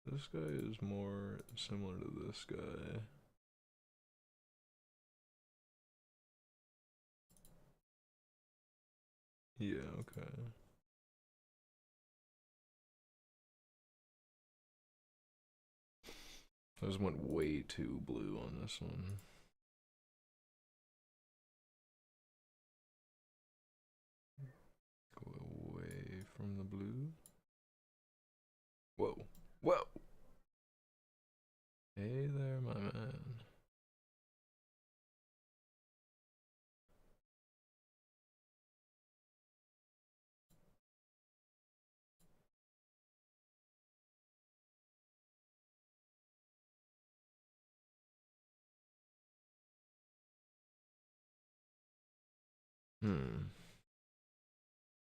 This guy is more similar to this guy. Yeah, okay. I just went way too blue on this one. Go away from the blue. Whoa. Whoa! Hey there, my man.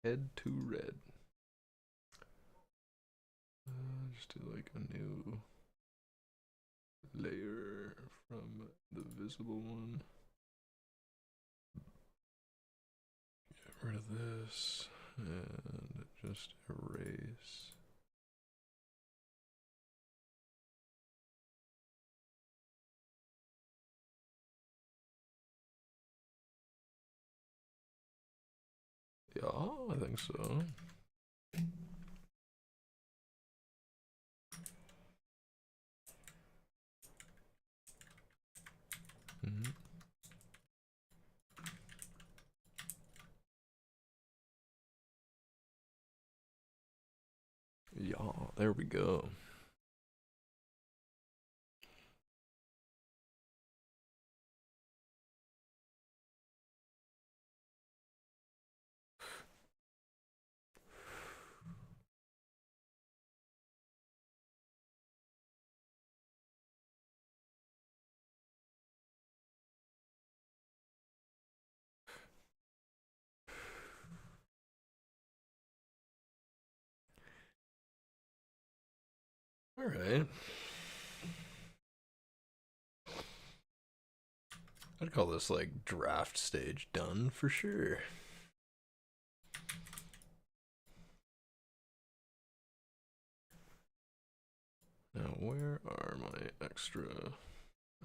Head to red. do like a new layer from the visible one. Get rid of this and just erase. Yeah, I think so. Mm-hmm. Yeah, there we go. All right. I'd call this like draft stage done for sure. Now, where are my extra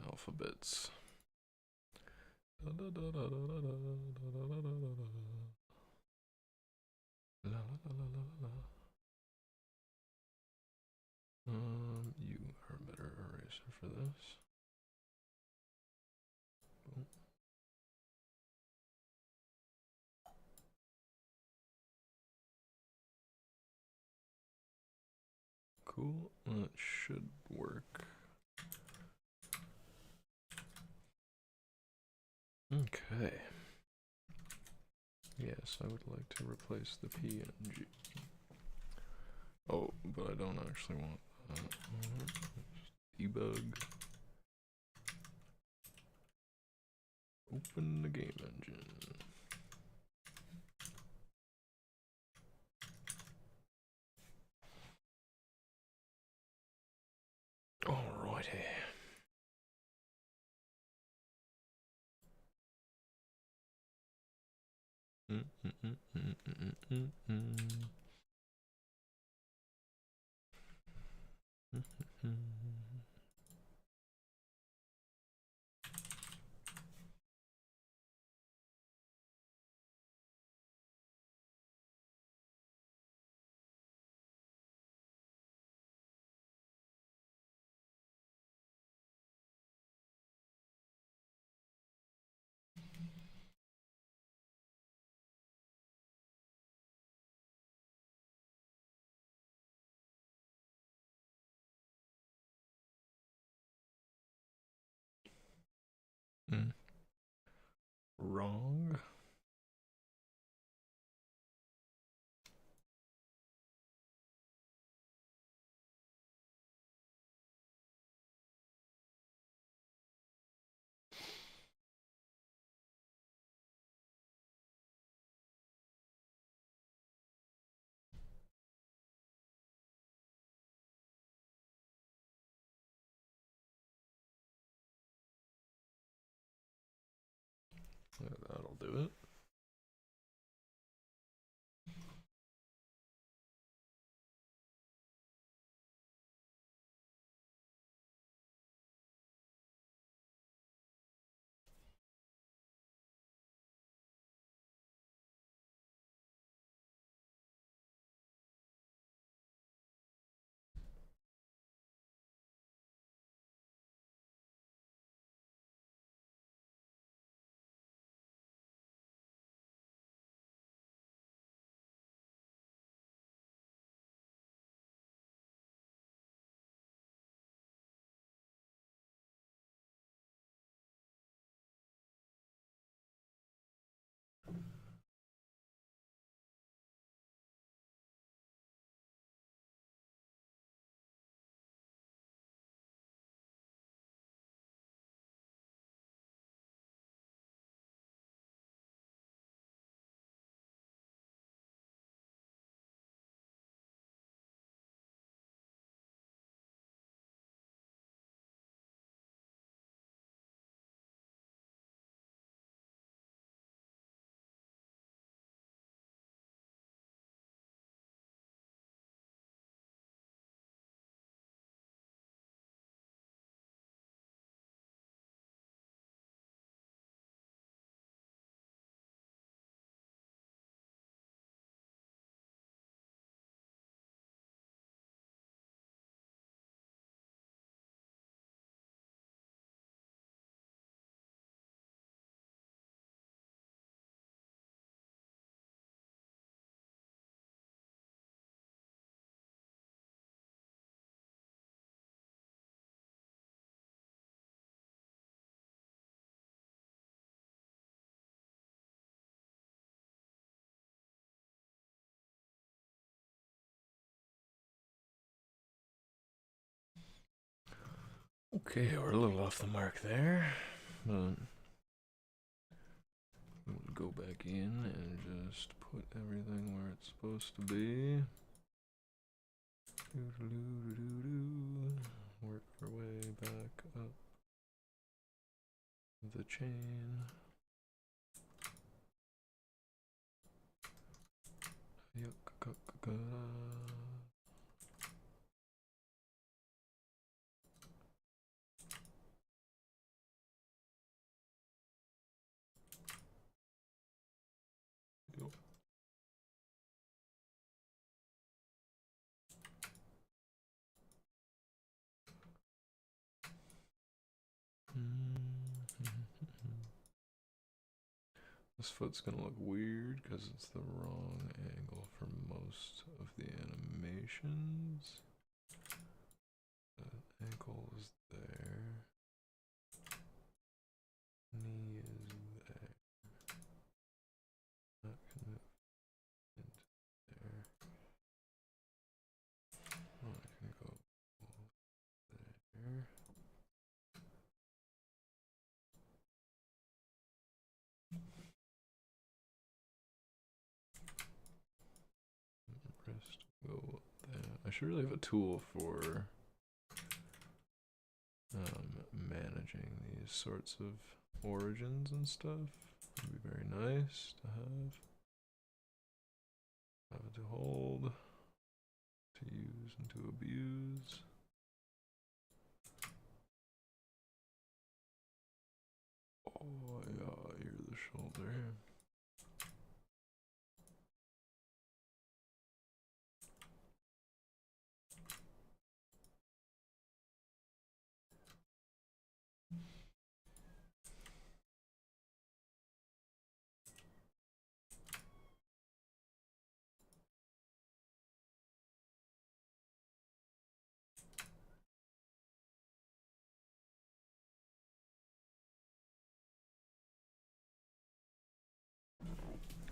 alphabets? You are a better eraser for this. Boom. Cool, that should work. Okay. Yes, I would like to replace the PNG. Oh, but I don't actually want that. Debug. Open the game engine. Alrighty. Wrong. That'll do it. Okay, we're a little off the mark there, but we'll go back in and just put everything where it's supposed to be. Work our way back up the chain. This foot's gonna look weird because it's the wrong angle for most of the animations. The ankle is there. Knee is there. That can move into there. Oh, I can go there. Wrist go there. I should really have a tool for managing these sorts of origins and stuff. It'd be very nice to have it to hold, to use, and to abuse. Oh yeah, you're the shoulder.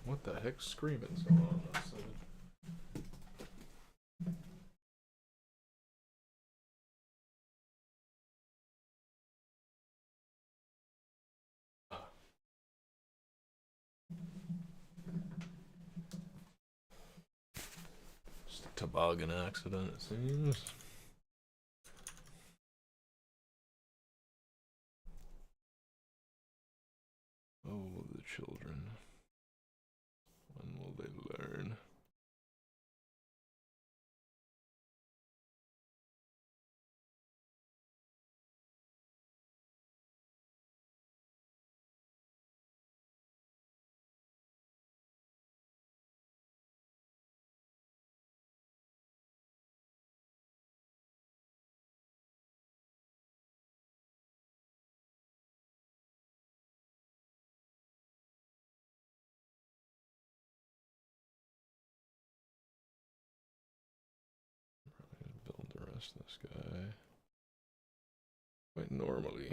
What the heck's screaming so on that side? Just a toboggan accident, it seems. Oh, the children. When will they learn? Build the rest of this guy quite normally.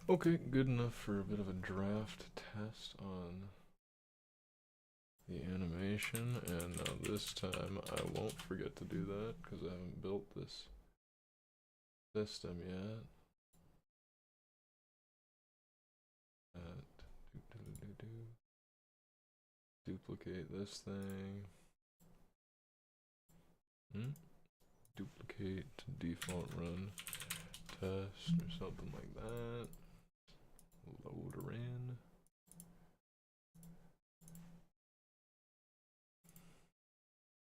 Okay, good enough for a bit of a draft test on the animation, and now this time I won't forget to do that because I haven't built this system yet. Duplicate this thing. Duplicate default run test or something like that. Load her in.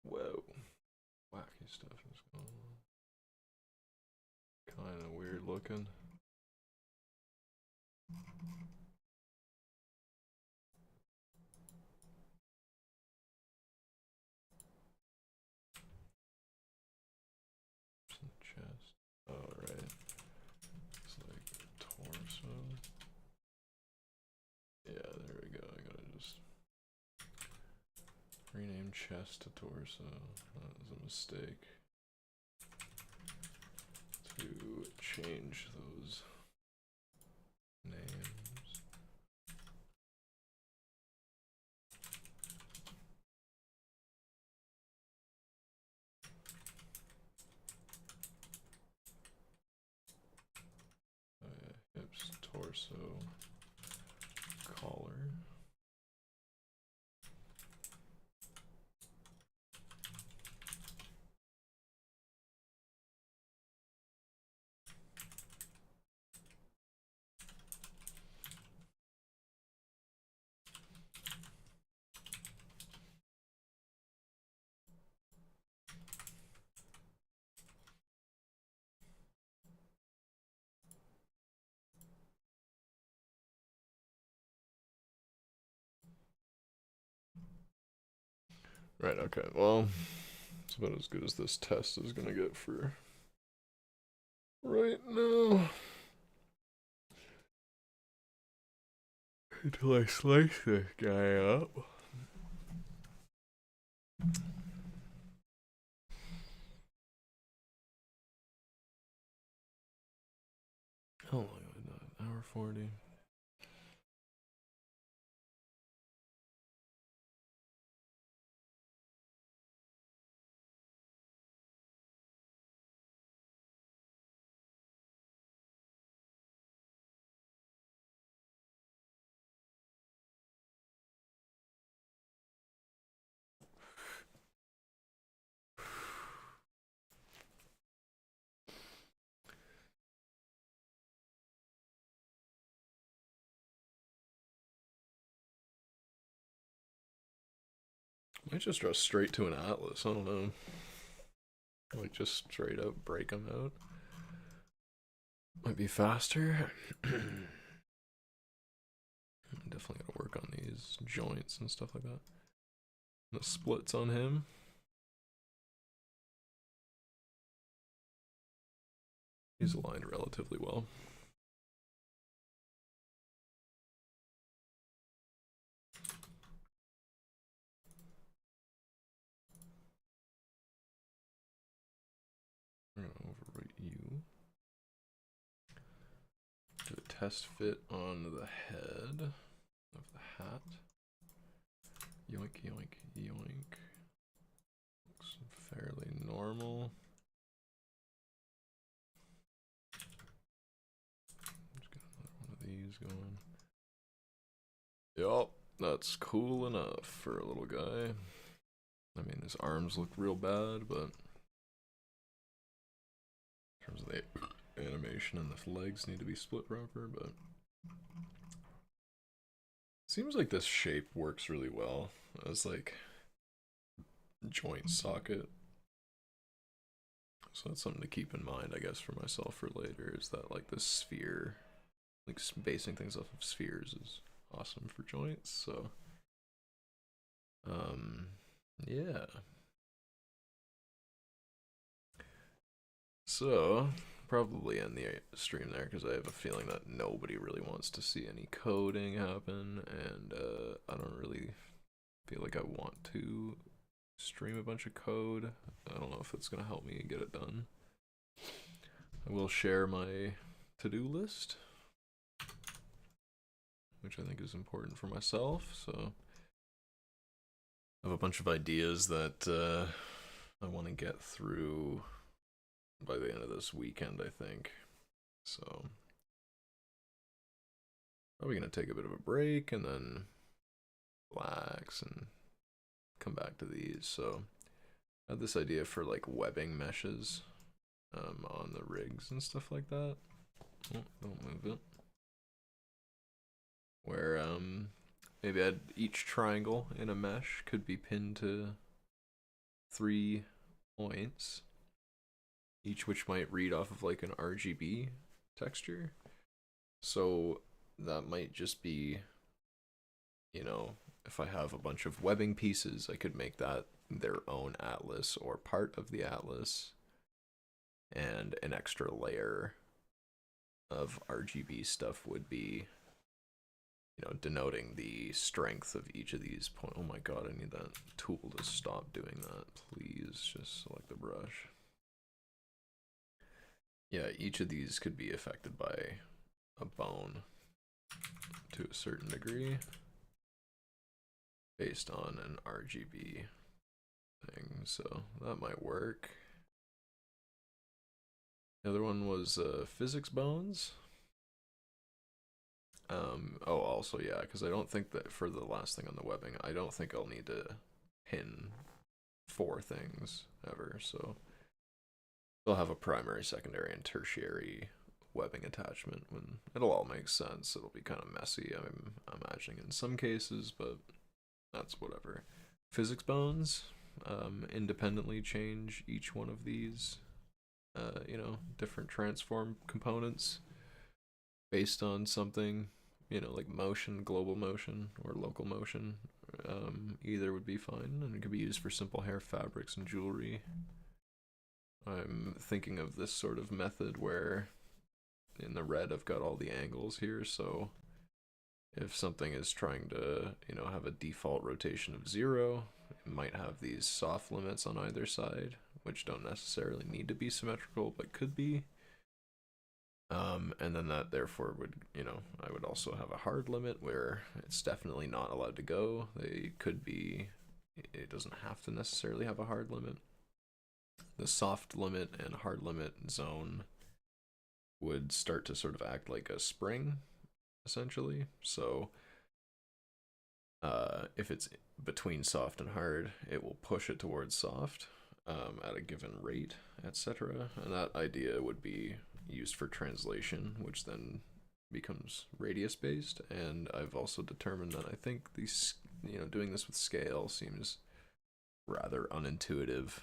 Whoa. Wacky stuff is going on. looking. Chest. Oh, right. It's like torso. Yeah, there we go. I gotta just rename chest to torso. That was a mistake. To change those names. Hips, torso, collar. Right, okay, well, it's about as good as this test is gonna get for right now. Until I slice this guy up. How long have I done? Hour 40. Might just draw straight to an atlas. I don't know. Like just straight up break them out. Might be faster. Definitely gotta work on these joints and stuff like that. The splits on him. He's aligned relatively well. I'm gonna overwrite you. Do a test fit on the head of the hat. Yoink, yoink, yoink. Looks fairly normal. Just get another one of these going. Yup, that's cool enough for a little guy. I mean, his arms look real bad, but in terms of the animation and the legs need to be split proper, but seems like this shape works really well as like joint socket. So that's something to keep in mind, I guess, for myself for later, is that like this sphere, like basing things off of spheres is awesome for joints. So yeah. So probably end the stream there because I have a feeling that nobody really wants to see any coding happen, and I don't really feel like I want to stream a bunch of code. I don't know if it's gonna help me get it done. I will share my to-do list, which I think is important for myself. So I have a bunch of ideas that I want to get through by the end of this weekend, I think. So probably gonna take a bit of a break and then relax and come back to these. So I had this idea for like webbing meshes on the rigs and stuff like that. Oh, don't move it. Where maybe I'd each triangle in a mesh could be pinned to 3 points, each which might read off of like an RGB texture. So that might just be, you know, if I have a bunch of webbing pieces, I could make that their own atlas or part of the atlas, and an extra layer of RGB stuff would be, you know, denoting the strength of each of these points. Oh my god, I need that tool to stop doing that. Please just select the brush. Yeah, each of these could be affected by a bone to a certain degree based on an RGB thing, so that might work. The other one was physics bones. Oh, also, yeah, because I don't think that for the last thing on the webbing, I don't think I'll need to pin 4 things ever, so they'll have a primary, secondary, and tertiary webbing attachment when it'll all make sense. It'll be kind of messy, I'm imagining in some cases, but that's whatever. Physics bones independently change each one of these, you know, different transform components based on something, you know, like motion, global motion, or local motion. Either would be fine, and it could be used for simple hair fabrics and jewelry. I'm thinking of this sort of method where in the red I've got all the angles here, so if something is trying to, you know, have a default rotation of 0, it might have these soft limits on either side, which don't necessarily need to be symmetrical, but could be. And then that therefore would, you know, I would also have a hard limit where it's definitely not allowed to go. They could be, it doesn't have to necessarily have a hard limit. The soft limit and hard limit zone would start to sort of act like a spring, essentially. So if it's between soft and hard, it will push it towards soft at a given rate, etc. And that idea would be used for translation, which then becomes radius based. And I've also determined that I think these, you know, doing this with scale seems rather unintuitive,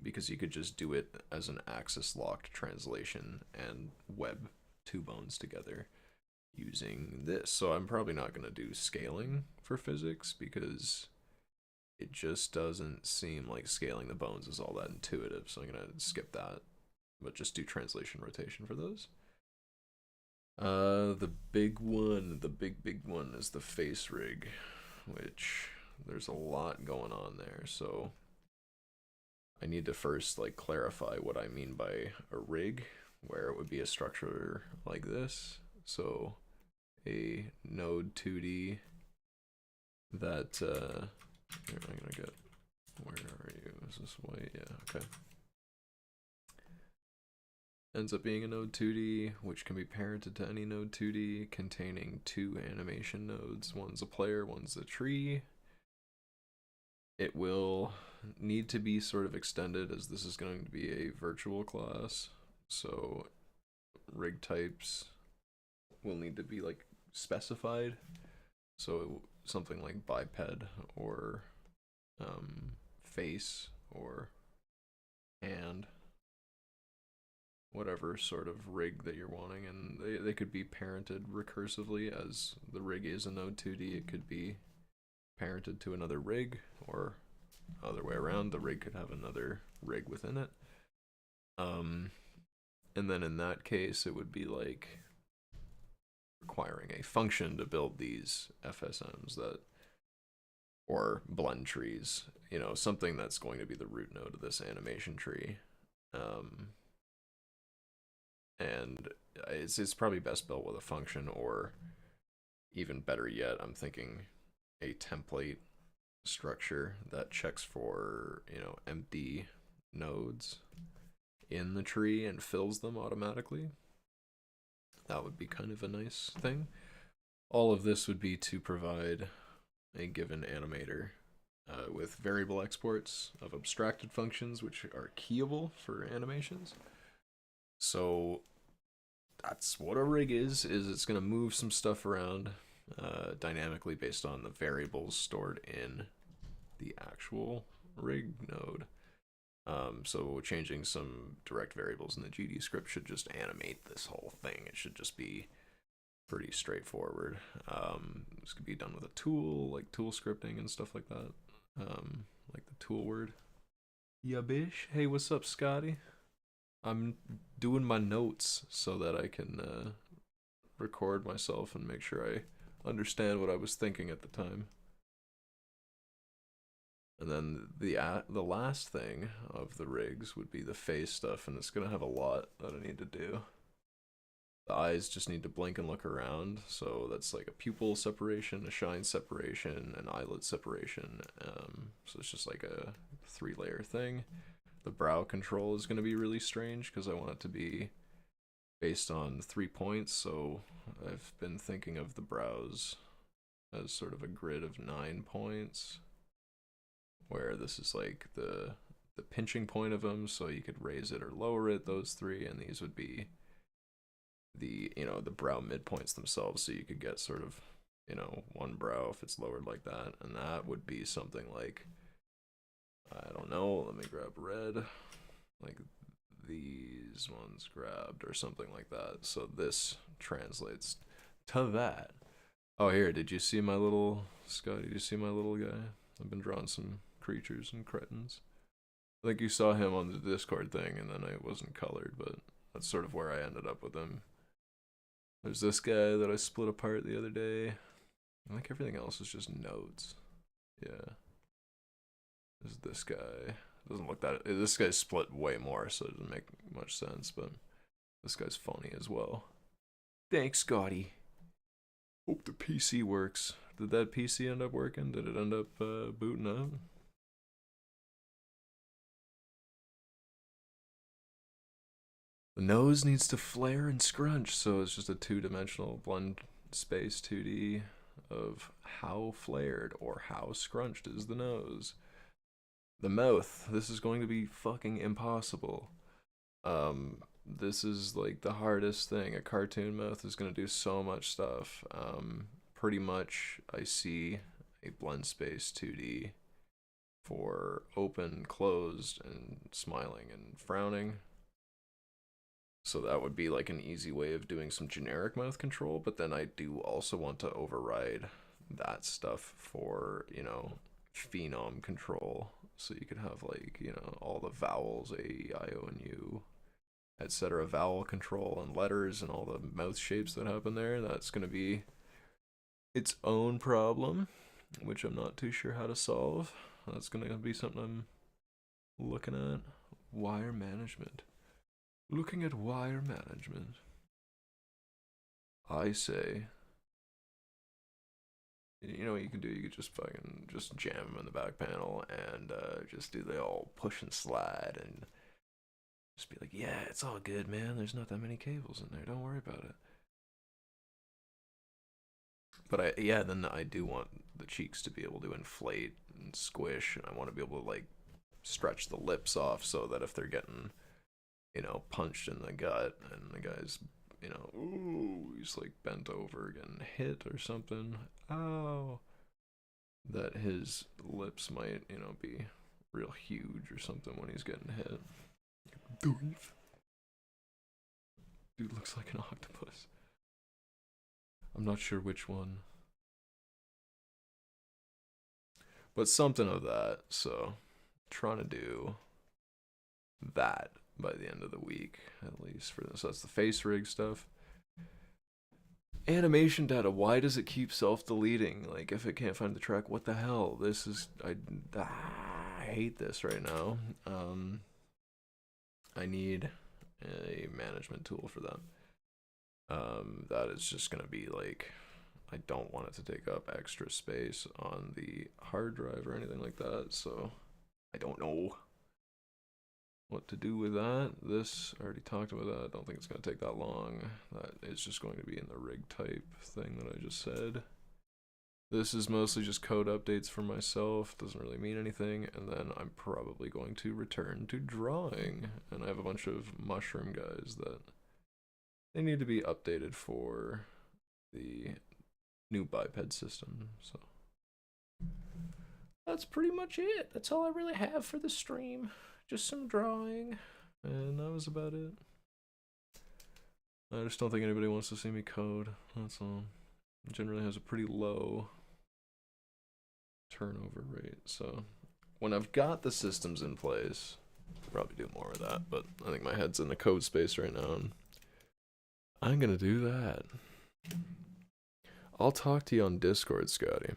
because you could just do it as an axis locked translation and web 2 bones together using this. So I'm probably not going to do scaling for physics because it just doesn't seem like scaling the bones is all that intuitive, so I'm going to skip that, but just do translation rotation for those. The big one, the big one is the face rig, which there's a lot going on there, so I need to first like clarify what I mean by a rig, where it would be a structure like this. So a node 2D that here, I'm gonna get, where are you? Is this white? Yeah, okay. Ends up being a node 2D, which can be parented to any node 2D, containing 2 animation nodes. One's a player, one's a tree. It will need to be sort of extended, as this is going to be a virtual class, so rig types will need to be like specified. So something like biped or face or hand, whatever sort of rig that you're wanting, and they could be parented recursively. As the rig is a node 2D, it could be parented to another rig, or other way around, the rig could have another rig within it. And then in that case, it would be like requiring a function to build these FSMs that, or blend trees, you know, something that's going to be the root node of this animation tree. And it's probably best built with a function, or even better yet, I'm thinking a template structure that checks for, you know, empty nodes in the tree and fills them automatically. That would be kind of a nice thing. All of this would be to provide a given animator with variable exports of abstracted functions, which are keyable for animations. So that's what a rig is it's going to move some stuff around dynamically based on the variables stored in the actual rig node. So changing some direct variables in the GD script should just animate this whole thing. It should just be pretty straightforward. This could be done with a tool, like tool scripting and stuff like that. Like the tool word. Yeah, bish. Hey, what's up, Scotty? I'm doing my notes so that I can record myself and make sure I understand what I was thinking at the time. And then the last thing of the rigs would be the face stuff, and it's gonna have a lot that I need to do. The eyes just need to blink and look around, so that's like a pupil separation, a shine separation, an eyelid separation. So it's just like a 3-layer thing. The brow control is gonna be really strange because I want it to be based on 3 points, so I've been thinking of the brows as sort of a grid of 9 points, where this is like the pinching point of them, so you could raise it or lower it, those 3, and these would be the, you know, the brow midpoints themselves, so you could get sort of, you know, one brow if it's lowered like that, and that would be something like, I don't know, let me grab red, like these ones grabbed or something like that. So this translates to that. Oh, here, did you see my little, Scott, did you see my little guy? I've been drawing some creatures and cretins. I think you saw him on the Discord thing, and then I wasn't colored, but that's sort of where I ended up with him. There's this guy that I split apart the other day. I think everything else is just notes. Yeah. There's this guy. Doesn't look that. This guy's split way more, so it doesn't make much sense, but this guy's funny as well. Thanks, Scotty. Hope the PC works. Did that PC end up working? Did it end up booting up? The nose needs to flare and scrunch, so it's just a 2-dimensional blend space 2D of how flared or how scrunched is the nose. The mouth, this is going to be fucking impossible. This is like the hardest thing. A cartoon mouth is going to do so much stuff. Pretty much I see a blend space 2D for open, closed, and smiling and frowning. So that would be like an easy way of doing some generic mouth control, but then I do also want to override that stuff for, you know, phenom control. So you could have like, you know, all the vowels, A, E, I, O, and U, etc. Vowel control and letters and all the mouth shapes that happen there. That's going to be its own problem, which I'm not too sure how to solve. That's going to be something I'm looking at. Wire management. Looking at wire management. I say, you know what you can do? You could just fucking just jam them in the back panel and just do the all push and slide and just be like, yeah, it's all good, man. There's not that many cables in there. Don't worry about it. But then I do want the cheeks to be able to inflate and squish, and I want to be able to like stretch the lips off so that if they're getting, you know, punched in the gut and the guy's, you know, ooh, he's like bent over getting hit or something, ow, that his lips might, you know, be real huge or something when he's getting hit. Dude looks like an octopus. I'm not sure which one. But something of that, so trying to do that by the end of the week, at least for this. So that's the face rig stuff. Animation data, why does it keep self-deleting? Like, if it can't find the track, what the hell? This is, I hate this right now. I need a management tool for that. That is just gonna be like, I don't want it to take up extra space on the hard drive or anything like that, so I don't know what to do with that. This, I already talked about that. I don't think it's going to take that long. That is just going to be in the rig type thing that I just said. This is mostly just code updates for myself. Doesn't really mean anything. And then I'm probably going to return to drawing. And I have a bunch of mushroom guys that they need to be updated for the new biped system. So that's pretty much it. That's all I really have for the stream. just some drawing, and that was about it. I just don't think anybody wants to see me code. That's all. It generally has a pretty low turnover rate, so when I've got the systems in place, I'll probably do more of that, but I think my head's in the code space right now, and I'm gonna do that. I'll talk to you on Discord, Scotty.